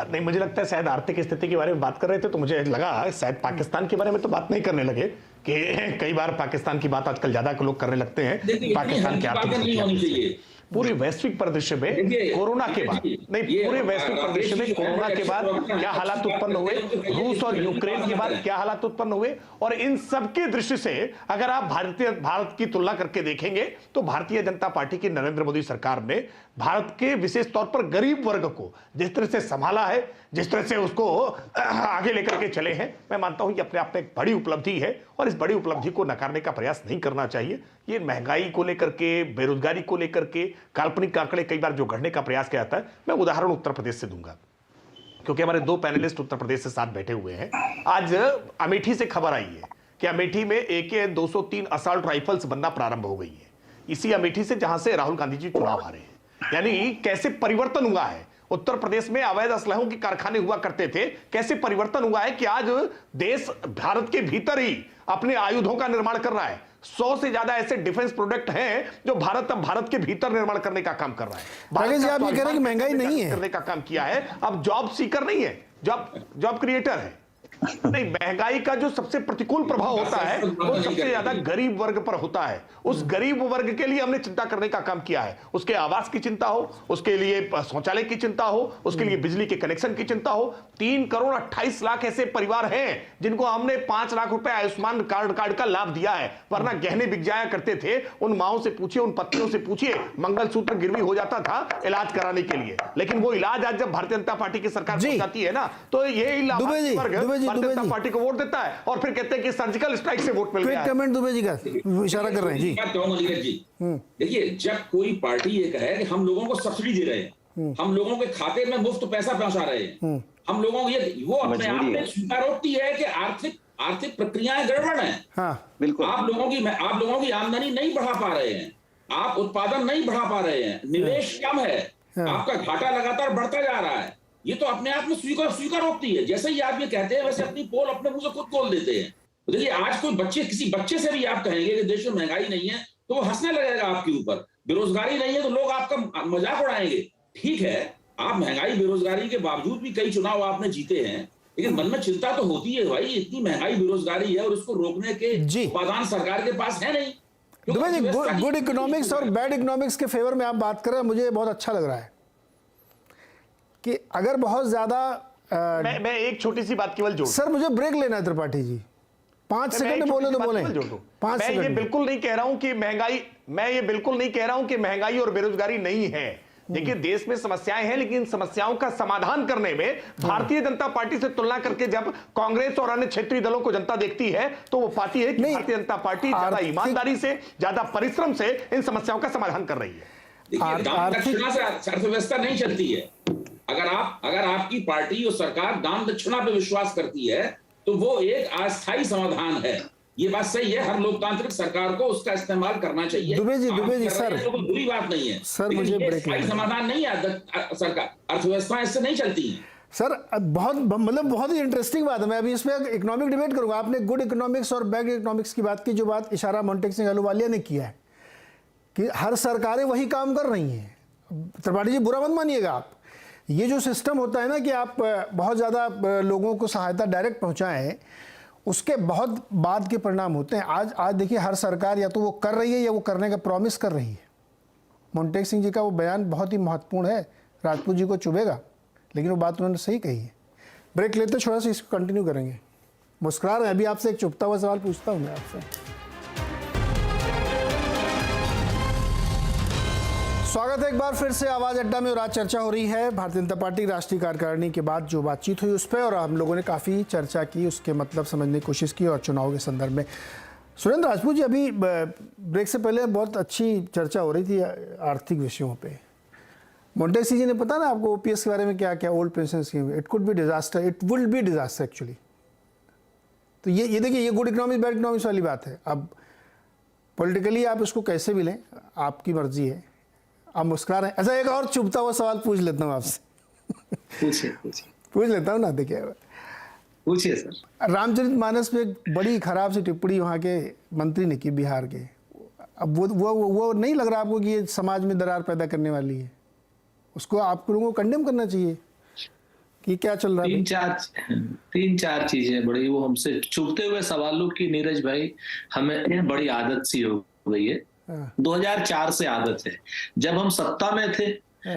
नहीं, मुझे लगता है शायद आर्थिक स्थिति के बारे में बात कर रहे थे तो मुझे लगा शायद पाकिस्तान के बारे में तो बात नहीं करने लगे कि कई बार पाकिस्तान की बात आजकल ज्यादा लोग करने लगते हैं। पाकिस्तान की आर्थिक स्थिति पूरे वैश्विक परिदृश्य में कोरोना के बाद, नहीं पूरे वैश्विक परिदृश्य में कोरोना के बाद क्या हालात उत्पन्न हुए, रूस और यूक्रेन के बाद क्या हालात उत्पन्न हुए, और इन सब के दृष्टि से अगर आप भारत की तुलना करके देखेंगे तो भारतीय जनता पार्टी की नरेंद्र मोदी सरकार ने भारत के विशेष तौर पर गरीब वर्ग को जिस तरह से संभाला है, जिस तरह से उसको आगे लेकर के चले हैं, मैं मानता हूं कि अपने आप में एक बड़ी उपलब्धि है और इस बड़ी उपलब्धि को नकारने का प्रयास नहीं करना चाहिए। ये महंगाई को लेकर के, बेरोजगारी को लेकर के काल्पनिक आंकड़े कई बार जो गढ़ने का प्रयास किया जाता है, मैं उदाहरण उत्तर प्रदेश से दूंगा क्योंकि हमारे 2 पैनलिस्ट उत्तर प्रदेश से साथ बैठे हुए हैं। आज अमेठी से खबर आई है कि अमेठी में AK-203 असॉल्ट राइफल्स बनना प्रारंभ हो गई है, इसी अमेठी से जहां से राहुल गांधी जी चुनाव हारे हैं। यानी कैसे परिवर्तन हुआ है उत्तर प्रदेश में अवैध असलहों के कारखाने हुआ करते थे, कैसे परिवर्तन हुआ है कि आज देश भारत के भीतर ही अपने आयुधों का निर्माण कर रहा है। 100 से ज्यादा ऐसे डिफेंस प्रोडक्ट हैं जो भारत अब भारत के भीतर निर्माण करने का काम कर रहा है। राकेश जी, आप ये कह रहे हैं कि महंगाई नहीं है, करने का काम किया है, अब जॉब सीकर नहीं है, जॉब क्रिएटर है। नहीं, महंगाई का जो सबसे प्रतिकूल प्रभाव होता है वो सबसे ज्यादा गरीब वर्ग पर होता है। उस गरीब वर्ग के लिए हमने चिंता करने का काम किया है। उसके आवास की चिंता हो, उसके लिए शौचालय की चिंता हो, उसके लिए बिजली के कनेक्शन की चिंता हो। 3 करोड़ 28 लाख ऐसे परिवार हैं जिनको हमने 5 लाख रुपए आयुष्मान कार्ड का लाभ दिया है, वरना गहने बिक जाया करते थे। उन माओं से पूछिए, उन पत्नियों से पूछिए, मंगलसूत्र गिरवी हो जाता था इलाज कराने के लिए। लेकिन वो इलाज आज जब भारतीय जनता पार्टी की सरकार पहुंचाती है ना, तो ये भारतीय जनता पार्टी को वोट देता है और फिर कहते हैं कि सर्जिकल स्ट्राइक से वोट मिल गया। कमेंट दुबे जी का इशारा कर रहे हैं जी। नीरज जी, देखिए, जब कोई पार्टी ये कहे कि हम लोगों को सब्सिडी दे रहे हैं, हम लोगों के खाते में मुफ्त पैसा पहुंचा रहे हैं, हम लोगों को ये वो अपने आप में स्वीकारोक्ति है कि आर्थिक प्रक्रियाएं गड़बड़ हैं। हाँ, बिल्कुल। आप लोगों की आमदनी नहीं बढ़ा पा रहे हैं, आप उत्पादन नहीं बढ़ा पा रहे हैं, निवेश कम है, आपका घाटा लगातार बढ़ता जा रहा है। ये तो अपने आप में स्वीकारोक्ति है। जैसे ही आप ये कहते हैं वैसे अपनी पोल अपने मुंह से खुद खोल देते हैं। तो देखिए, आज कोई किसी बच्चे से भी आप कहेंगे कि देश में महंगाई नहीं है तो वो हंसने लगेगा आपके ऊपर। बेरोजगारी नहीं है तो लोग आपका मजाक उड़ाएंगे। ठीक है, आप महंगाई बेरोजगारी के बावजूद भी कई चुनाव आपने जीते हैं, लेकिन मन में चिंता तो होती है भाई, इतनी महंगाई बेरोजगारी है और उसको रोकने के उपादान सरकार के पास है नहीं। दुबे जी, गुड इकोनॉमिक्स और बैड इकोनॉमिक्स के फेवर में आप बात कर रहे हैं, मुझे बहुत अच्छा लग रहा है कि अगर बहुत ज्यादा मैं एक छोटी सी बात केवल जोड़, सर मुझे ब्रेक लेना है त्रिपाठी जी, 5 सेकंड में बोले तो बोले। 5 सेकंड। ये बिल्कुल नहीं कह रहा हूं कि महंगाई, मैं ये बिल्कुल नहीं कह रहा हूं कि महंगाई और बेरोजगारी नहीं है। देखिए, देश में समस्याएं हैं, लेकिन समस्याओं का समाधान करने में भारतीय जनता पार्टी से तुलना करके जब कांग्रेस और अन्य क्षेत्रीय दलों को जनता देखती है तो वो पाती है कि भारतीय जनता पार्टी ज्यादा ईमानदारी से, ज्यादा परिश्रम से इन समस्याओं का समाधान कर रही है। दान दक्षिणा से अर्थव्यवस्था नहीं चलती है। अगर आपकी पार्टी और सरकार दान दक्षिणा पे विश्वास करती है तो वो एक अस्थायी समाधान है। ये बात सही है, हर लोकतांत्रिक सरकार को उसका इस्तेमाल करना चाहिए। दुबे जी सर, तो कोई बुरी बात नहीं है, सर मुझे ब्रेक लेना है। समाधान नहीं है, सरकार अर्थव्यवस्था इससे नहीं चलती है। सर बहुत ही इंटरेस्टिंग बात है। मैं अभी इसमें इकोनॉमिक डिबेट करूंगा। आपने गुड इकोनॉमिक्स और बैड इकोनॉमिक्स की बात की, जो बात इशारा मोंटेक सिंह अहलूवालिया ने किया है कि हर सरकारें वही काम कर रही हैं। त्रिपाठी जी, बुरा मत मानिएगा आप, ये जो सिस्टम होता है ना कि आप बहुत ज़्यादा लोगों को सहायता डायरेक्ट पहुंचाएं, उसके बहुत बाद के परिणाम होते हैं। आज देखिए, हर सरकार या तो वो कर रही है या वो करने का प्रॉमिस कर रही है। मोंटेक सिंह जी का वो बयान बहुत ही महत्वपूर्ण है, राजपूत जी को चुभेगा, लेकिन वो बात उन्होंने सही कही है। ब्रेक लेते थोड़ा सा इसको कंटिन्यू करेंगे। मुस्कुरा रहे हैं। अभी आपसे एक चुभता हुआ सवाल पूछता हूँ मैं आपसे। स्वागत है एक बार फिर से आवाज़ अड्डा में। और आज चर्चा हो रही है भारतीय जनता पार्टी राष्ट्रीय कार्यकारिणी के बाद जो बातचीत हुई उस पर, और हम लोगों ने काफ़ी चर्चा की, उसके मतलब समझने की कोशिश की और चुनाव के संदर्भ में। सुरेंद्र राजपूत जी, अभी ब्रेक से पहले बहुत अच्छी चर्चा हो रही थी आर्थिक विषयों पे। मोंटेक सिंह जी ने पता ना आपको ओपीएस के बारे में क्या क्या, old pension scheme, it could be disaster, it will be disaster actually. तो ये देखिए, ये गुड इकोनॉमिक्स बैड इकोनॉमिक्स वाली बात है। अब पॉलिटिकली आप इसको कैसे भी लें, आपकी मर्जी है। आप मुस्कुरा रहे हैं। अच्छा, एक और चुभता हुआ सवाल पूछ लेता हूँ आपसे। पूछ लेता हूँ ना, देखिए पूछिए सर। रामचरितमानस पे एक बड़ी खराब सी टिप्पणी वहाँ के मंत्री ने की, बिहार के। अब वो नहीं लग रहा आपको कि ये समाज में दरार पैदा करने वाली है? उसको आप लोगों को कंडेम करना चाहिए कि क्या चल रहा है? तीन चार चीजें बड़ी वो हमसे चुभते हुए सवालों की, नीरज भाई, हमें बड़ी आदत सी हो गई है। 2004 से आदत है। जब हम सत्ता में थे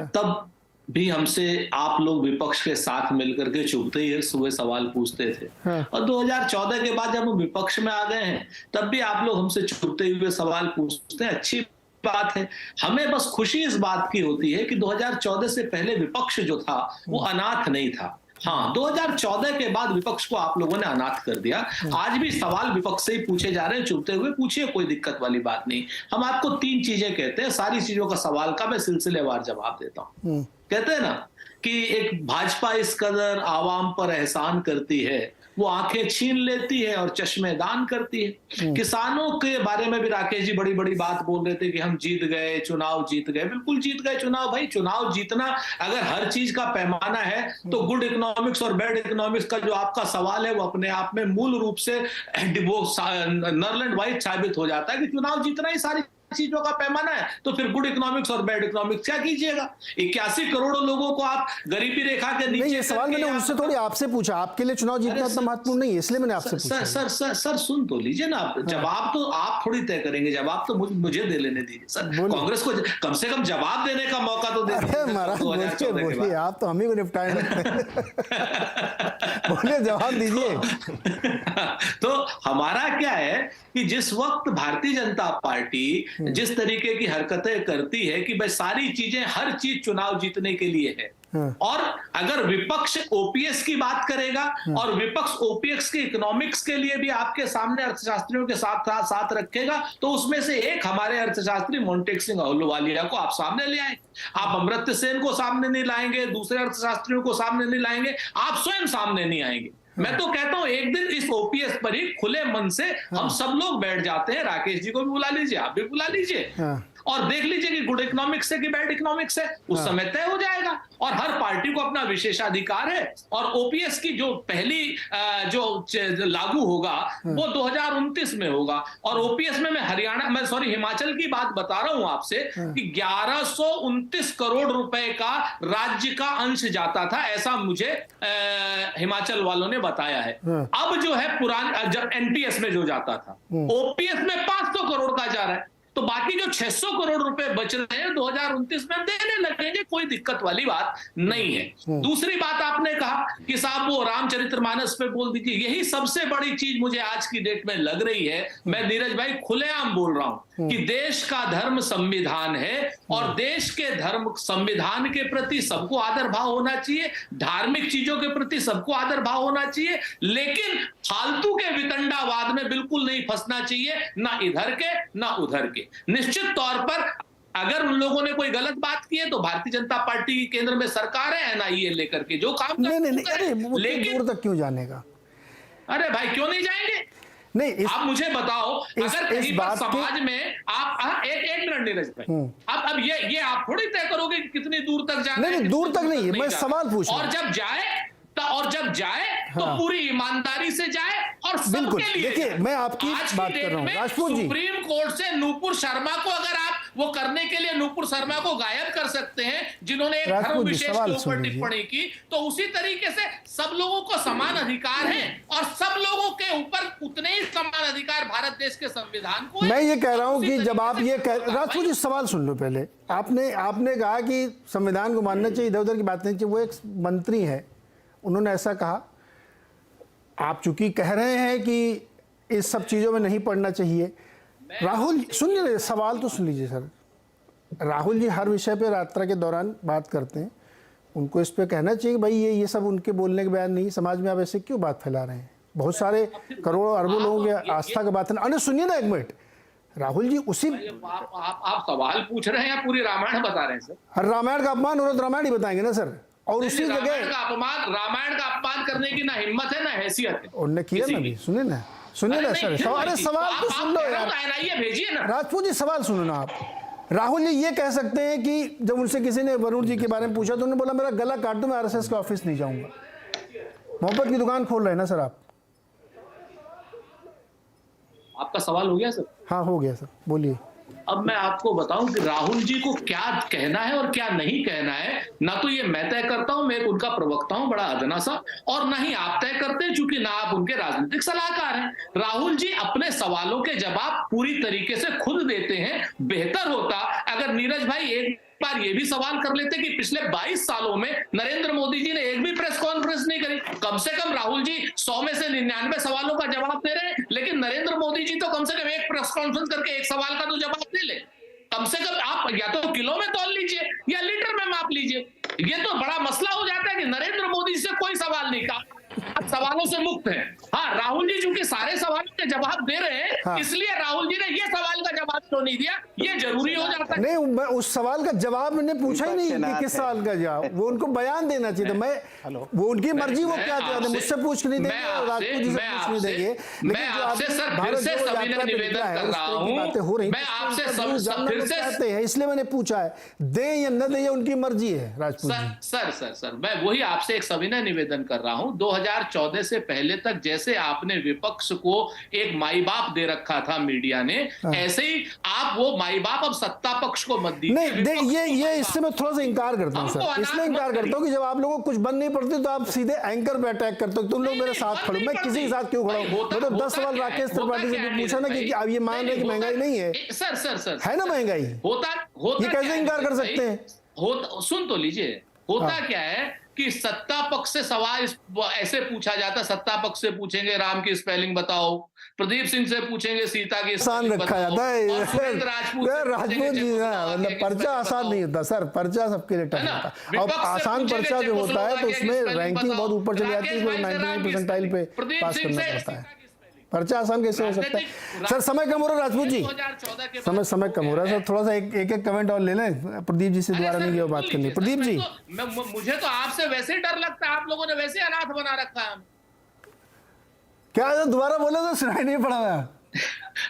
तब भी हमसे आप लोग विपक्ष के साथ मिलकर के चुभते ही सुबह सवाल पूछते थे, और 2014 के बाद जब हम विपक्ष में आ गए हैं तब भी आप लोग हमसे चुभते हुए सवाल पूछते हैं। अच्छी बात है। हमें बस खुशी इस बात की होती है कि 2014 से पहले विपक्ष जो था वो अनाथ नहीं था। हाँ, 2014 के बाद विपक्ष को आप लोगों ने अनाथ कर दिया। आज भी सवाल विपक्ष से ही पूछे जा रहे हैं, चुभते हुए पूछिए, कोई दिक्कत वाली बात नहीं। हम आपको 3 चीजें कहते हैं, सारी चीजों का सवाल का मैं सिलसिलेवार जवाब देता हूँ। कहते हैं ना कि एक भाजपा इस कदर आवाम पर एहसान करती है वो आंखें छीन लेती है और चश्मे दान करती है। किसानों के बारे में भी राकेश जी बड़ी बड़ी बात बोल रहे थे कि हम जीत गए, चुनाव जीत गए। बिल्कुल जीत गए चुनाव भाई। चुनाव जीतना अगर हर चीज का पैमाना है तो गुड इकोनॉमिक्स और बैड इकोनॉमिक्स का जो आपका सवाल है वो अपने आप में मूल रूप से नल एंड वाइट साबित हो जाता है कि चुनाव जीतना ही सारी चीजों का पैमाना है। तो फिर गुड इकोनॉमिक्स और बैड इकोनॉमिक्स क्या कीजिएगा? 81 करोड़ लोगों को आप गरीबी रेखा के नीचे। नहीं, ये सवाल मैंने उनसे थोड़ी आपसे पूछा। आपके लिए चुनाव जीतना इतना महत्वपूर्ण नहीं है, इसलिए मैंने आपसे पूछा। सर सुन तो लीजिए ना। जवाब तो आप थोड़ी तय करेंगे, जवाब तो मुझे दे लेने दीजिए सर। कांग्रेस को कम से कम जवाब देने का मौका तो दे दीजिए। महाराज बोलिए, आप तो हम ही को निपटाए। बोलिए, जवाब दीजिए। तो हमारा क्या है कि जिस वक्त भारतीय जनता पार्टी जिस तरीके की हरकतें करती है कि भाई सारी चीजें, हर चीज चुनाव जीतने के लिए है, और अगर विपक्ष ओपीएस की बात करेगा और विपक्ष ओपीएस के इकोनॉमिक्स के लिए भी आपके सामने अर्थशास्त्रियों के साथ रखेगा, तो उसमें से एक हमारे अर्थशास्त्री मोंटेक सिंह अहलुवालिया को आप सामने ले आए। आप अमर्त्य सेन को सामने नहीं लाएंगे, दूसरे अर्थशास्त्रियों को सामने नहीं लाएंगे, आप स्वयं सामने नहीं आएंगे। मैं तो कहता हूं एक दिन इस ओपीएस पर ही खुले मन से हम सब लोग बैठ जाते हैं। राकेश जी को भी बुला लीजिए, आप भी बुला लीजिए, और देख लीजिए कि गुड इकोनॉमिक्स है कि बैड इकोनॉमिक्स है। उस समय तय हो जाएगा। और हर पार्टी को अपना विशेषाधिकार है। और ओपीएस की जो पहली जो लागू होगा वो 2029 में होगा। और ओपीएस में मैं हिमाचल की बात बता रहा हूं आपसे कि 1129 करोड़ रुपए का राज्य का अंश जाता था, ऐसा मुझे हिमाचल वालों ने बताया है। अब जो है जब एनपीएस में जो जाता था, ओपीएस में 500 करोड़ का जा रहा है। तो बाकी जो 600 करोड़ रुपए बच रहे हैं 2029 में हम देने लगेंगे, कोई दिक्कत वाली बात नहीं है। दूसरी बात आपने कहा कि साहब वो रामचरितमानस पे बोल दीजिए। यही सबसे बड़ी चीज मुझे आज की डेट में लग रही है। मैं नीरज भाई खुलेआम बोल रहा हूं कि देश का धर्म संविधान है और देश के धर्म संविधान के प्रति सबको आदर भाव होना चाहिए, धार्मिक चीजों के प्रति सबको आदर भाव होना चाहिए, लेकिन फालतू के वितंडावाद में बिल्कुल नहीं फंसना चाहिए, ना इधर के ना उधर के। निश्चित तौर पर अगर उन लोगों ने कोई गलत बात की है तो भारतीय जनता पार्टी की केंद्र में सरकार है, एनआईए लेकर के जो काम लेकिन दूर तक क्यों जानेगा? अरे भाई क्यों नहीं जाएंगे? नहीं, आप मुझे बताओ, अगर कहीं पर समाज में आप एक मिनट नीरज भाई, अब ये आप थोड़ी तय करोगे कि कितनी दूर तक जाना है। नहीं, दूर तक नहीं है, मैं सवाल पूछ रहा हूं। और जब जाए तो पूरी ईमानदारी से जाए और सबके लिए। देखिए, मैं आपकी बात कर रहा हूं राजपूत जी। सुप्रीम कोर्ट से नूपुर शर्मा को अगर आप वो करने के लिए नूपुर शर्मा को गायब कर सकते हैं जिन्होंने एक धर्म विशेष के ऊपर टिप्पणी की, तो उसी तरीके से सब लोगों को समान अधिकार है और सब लोगों के ऊपर उतने ही समान अधिकार भारत देश के संविधान को। मैं ये कह रहा हूं कि जब आप ये राजपूत जी सवाल सुन लो पहले। आपने कहा कि संविधान को मानना चाहिए, इधर उधर की बात नहीं चाहिए। वो एक मंत्री है, उन्होंने ऐसा कहा। आप चूंकि कह रहे हैं कि इस सब चीज़ों में नहीं पढ़ना चाहिए। राहुल सुनिए, सवाल तो सुन लीजिए सर। राहुल जी हर विषय पे यात्रा के दौरान बात करते हैं, उनको इस पे कहना चाहिए भाई ये सब उनके बोलने के बयान नहीं। समाज में आप ऐसे क्यों बात फैला रहे हैं? बहुत सारे करोड़ों अरबों लोगों की आस्था की बात है। अरे सुनिए ना एक मिनट, राहुल जी उसी आप सवाल पूछ रहे हैं या पूरी रामायण बता रहे हैं सर? हर रामायण का अपमान हो रहा तो रामायण ही बताएंगे ना सर। और उसी जगह रामायण का अपमान करने की ना हिम्मत है ना हैसियत है। उन्होंने किया ना भी। सुनिए ना सर, अरे सवाल तो सुन लो यार। भेजिए ना राजपूत जी, सवाल सुनो ना आप। राहुल जी ये कह सकते हैं कि जब उनसे किसी ने वरुण जी के बारे में पूछा तो उन्होंने बोला मेरा गला काट दो, मैं आरएसएस के ऑफिस नहीं जाऊंगा। मोहब्बत की दुकान खोल रहे हैं ना सर आप? आपका सवाल हो गया सर? हाँ हो गया सर, बोलिए। अब मैं आपको बताऊं कि राहुल जी को क्या कहना है और क्या नहीं कहना है, ना तो ये मैं तय करता हूं, मैं उनका प्रवक्ता हूं बड़ा अदना सा, और ना ही आप तय करते हैं चूंकि ना आप उनके राजनीतिक सलाहकार हैं। राहुल जी अपने सवालों के जवाब पूरी तरीके से खुद देते हैं। बेहतर होता अगर नीरज भाई एक बार ये भी सवाल कर लेते कि पिछले 22 सालों में नरेंद्र मोदी जी ने एक भी प्रेस कॉन्फ्रेंस नहीं करी। कम से कम राहुल जी 100 में से 99 सवालों का जवाब दे रहे हैं, लेकिन नरेंद्र मोदी जी तो कम से कम एक प्रेस कॉन्फ्रेंस करके एक सवाल का तो जवाब दे ले। कम से कम आप या तो किलो में तौल लीजिए या लीटर में माप लीजिए। ये तो बड़ा मसला हो जाता है कि नरेंद्र मोदी से कोई सवाल नहीं कहा, सवालों से मुक्त है। हाँ, राहुल जी चूंकि सारे सवालों के जवाब दे रहे हैं, इसलिए राहुल जी ने ये सवाल का जवाब क्यों नहीं दिया, ये जरूरी हो जाता है। तक नहीं, मैं उस सवाल का जवाब मैंने पूछा ही नहीं कि किस सवाल का जवाब, वो उनको बयान देना चाहिए था। मैं वो उनकी मर्जी, वो क्या चाहते हैं, मुझसे पूछ नहीं देंगे और राजपूत जी से पूछ नहीं देंगे। मैं आपसे सर फिर से सविनय निवेदन कर रहा हूं, मैं आपसे फिर से चाहते हैं, इसलिए मैंने पूछा है, दे या न दे ये उनकी मर्जी है राजपूत जी। सर मैं वही आपसे एक सविनय निवेदन कर रहा हूं। 2014 से पहले तक जैसे आपने विपक्ष को एक माई बाप दे रखा था मीडिया ने, ऐसे ही आप वो माई बाप अब सत्ता पक्ष को मत दीजिए। नहीं, ये इससे मैं थोड़ा सा इंकार करता हूं सर, इसलिए इंकार करता हूं कि जब आप लोगों को कुछ बन नहीं पड़ती तो आप सीधे एंकर पे अटैक करते हो। तुम लोग मेरे साथ खड़ो, मैं किसी के साथ क्यों खड़ा हूं? मैं तो 10 सवाल राकेश त्रिपाठी से भी पूछा ना कि अब ये मान रहे कि महंगाई नहीं है। सर है ना महंगाई, होता ये कैसे इंकार कर सकते हैं? सुन तो लीजिए, होता क्या है कि सत्ता पक्ष से सवाल ऐसे पूछा जाता, सत्ता पक्ष से पूछेंगे राम की स्पेलिंग बताओ, प्रदीप सिंह से पूछेंगे सीता की आसान रखा जाता है राजपूत जी ना, मतलब पर्चा आसान नहीं होता सर, पर्चा सबके लिए टफ होता है। और आसान पर्चा जो होता है तो उसमें रैंकिंग बहुत ऊपर चली जाती है, 99 परसेंटाइल पे पास करना पड़ता है। पर्चा आसान कैसे हो सकता है? सर समय कम हो रहा है राजपूत जी, समय कम हो रहा है सर, थोड़ा सा एक कमेंट और ले लें। प्रदीप जी से दोबारा नहीं ये बात करनी। प्रदीप जी, मुझे तो आपसे वैसे ही डर लगता है, आप लोगों ने वैसे अनाथ बना रखा है। क्या दोबारा बोले तो सुनाई नहीं पड़ा।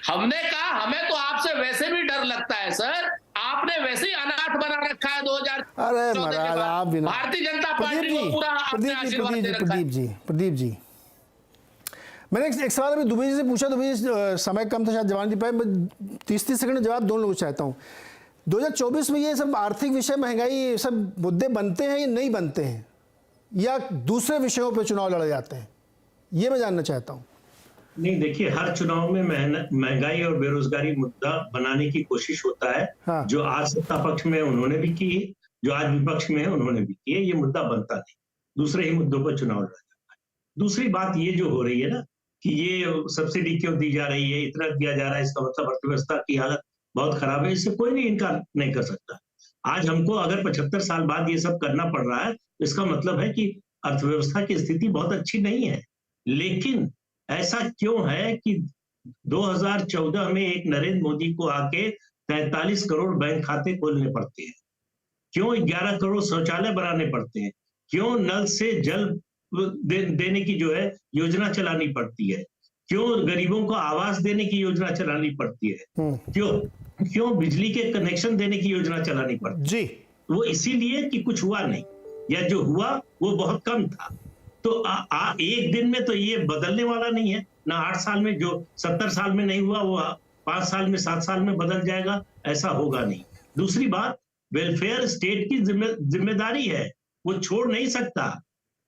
हमने कहा हमें तो आपसे वैसे भी डर लगता है सर, आपने वैसे ही अनाथ बना रखा है 2000। अरे महाराज आप भी, भारतीय जनता पार्टी को पूरा आपने आशीर्वाद दे रखा है। प्रदीप जी, मैंने एक सवाल अभी दुबई जी से पूछा, दुबई जी समय कम था शायद जवाब नहीं पाए, मैं 30 सेकंड में जवाब दोनों लोगों को चाहता हूँ। 2024 में ये सब आर्थिक विषय, महंगाई, ये सब मुद्दे बनते हैं या नहीं बनते हैं, या दूसरे विषयों पर चुनाव लड़े जाते हैं, ये मैं जानना चाहता हूँ। नहीं देखिए, हर चुनाव में महंगाई और बेरोजगारी मुद्दा बनाने की कोशिश होता है। हाँ। जो आज सत्ता पक्ष में उन्होंने भी की है, जो आज विपक्ष में है उन्होंने भी की है, ये मुद्दा बनता नहीं, दूसरे ही मुद्दों पर चुनाव लड़ा जाता है। दूसरी बात ये जो हो रही है ना कि ये सब्सिडी क्यों दी जा रही है, इतना दिया जा रहा है, इसका मतलब अर्थव्यवस्था की हालत बहुत खराब है, इससे कोई नहीं इनकार नहीं कर सकता। आज हमको अगर 75 साल बाद ये सब करना पड़ रहा है तो इसका मतलब है कि अर्थव्यवस्था की स्थिति बहुत अच्छी नहीं है। लेकिन ऐसा क्यों है कि 2014 में एक नरेंद्र मोदी को आके 43 करोड़ बैंक खाते खोलने पड़ते हैं, क्यों 11 करोड़ शौचालय बनाने पड़ते हैं, क्यों नल से जल देने की जो है योजना चलानी पड़ती है, क्यों गरीबों को आवास देने की योजना चलानी पड़ती है, क्यों बिजली के कनेक्शन देने की योजना चलानी पड़ती जी। वो इसीलिए कि कुछ हुआ नहीं, या जो हुआ वो बहुत कम था। तो एक दिन में तो ये बदलने वाला नहीं है ना। 8 साल में जो 70 साल में नहीं हुआ वो 5 साल में 7 साल में बदल जाएगा, ऐसा होगा नहीं। दूसरी बात, वेलफेयर स्टेट की जिम्मेदारी है, वो छोड़ नहीं सकता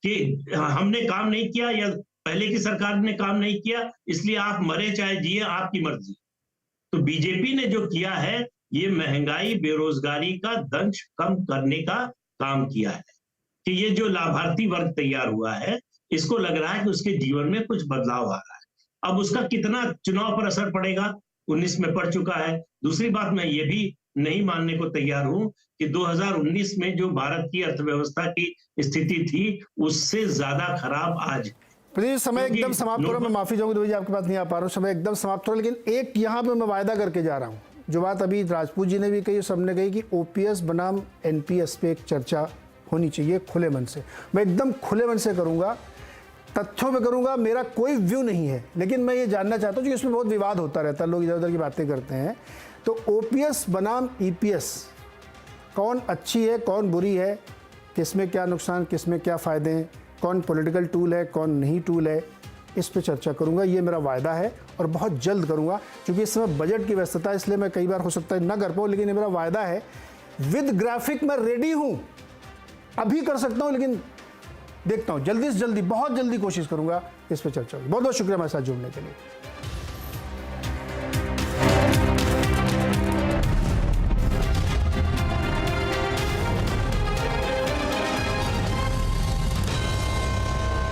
कि हमने काम नहीं किया या पहले की सरकार ने काम नहीं किया इसलिए आप मरे चाहे जिए, आपकी मर्जी। तो बीजेपी ने जो किया है ये महंगाई बेरोजगारी का दंश कम करने का काम किया है कि ये जो लाभार्थी वर्ग तैयार हुआ है इसको लग रहा है कि उसके जीवन में कुछ बदलाव आ रहा है। अब उसका कितना चुनाव पर असर पड़ेगा 19 में पड़ चुका है। दूसरी बात, मैं ये भी नहीं मानने को तैयार हूं कि 2019 में जो भारत की अर्थव्यवस्था की स्थिति थी उससे ज्यादा खराब आज। प्रदीप, समय एकदम समाप्त हो रहा है, मैं माफी चाहूंगा दुबई जी आपके पास नहीं आ पा रहा हूँ, समय एकदम समाप्त हो रहा है। लेकिन एक यहाँ पे मैं वायदा करके जा रहा हूँ, जो बात अभी राजपूत जी ने भी कही, सबने कही कि ओपीएस बनाम एनपीएस पे एक चर्चा होनी चाहिए खुले मन से। मैं एकदम खुले मन से करूँगा, तथ्यों पे करूँगा, मेरा कोई व्यू नहीं है, लेकिन मैं ये जानना चाहता हूँ कि इसमें बहुत विवाद होता रहता है, लोग इधर उधर की बातें करते हैं। तो ओपीएस बनाम ईपीएस कौन अच्छी है, कौन बुरी है, किसमें क्या नुकसान, किसमें क्या फ़ायदे हैं, कौन पॉलिटिकल टूल है, कौन नहीं टूल है, इस पे चर्चा करूंगा। ये मेरा वायदा है और बहुत जल्द करूंगा, क्योंकि इस समय बजट की व्यस्तता है, इसलिए मैं कई बार हो सकता है ना कर पाऊँ, लेकिन ये मेरा वायदा है। विद ग्राफिक मैं रेडी हूँ, अभी कर सकता हूँ, लेकिन देखता हूँ जल्दी से जल्दी, बहुत जल्दी कोशिश करूंगा इस पर चर्चा। बहुत बहुत शुक्रिया हमारे साथ जुड़ने के लिए।